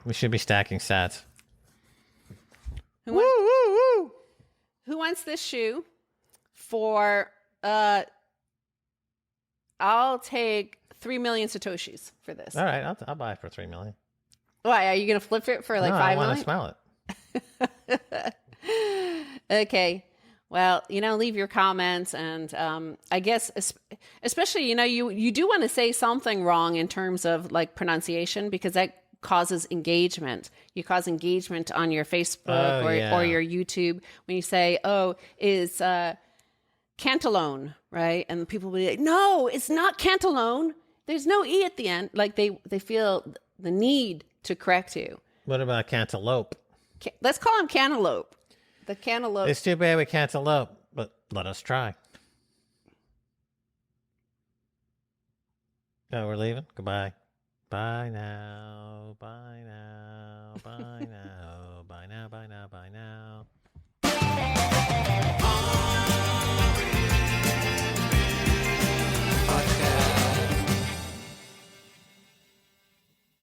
We should be stacking sats. Who wants this shoe for, I'll take 3 million Satoshis for this. All right. I'll buy it for 3 million. Why? Are you going to flip it for 5 million? I want to smell it. Okay. Well, leave your comments, and I guess especially you do want to say something wrong in terms of like pronunciation, because that causes engagement. You cause engagement on your Facebook or your YouTube when you say, "Oh, is Cantillon," right? And people will be like, "No, it's not Cantillon. There's no e at the end." Like they feel the need to correct you. What about cantaloupe? Let's call him cantaloupe. The cantaloupe. It's too bad we cantaloupe, but let us try. Oh, we're leaving? Goodbye. Bye now. Bye now. Bye now.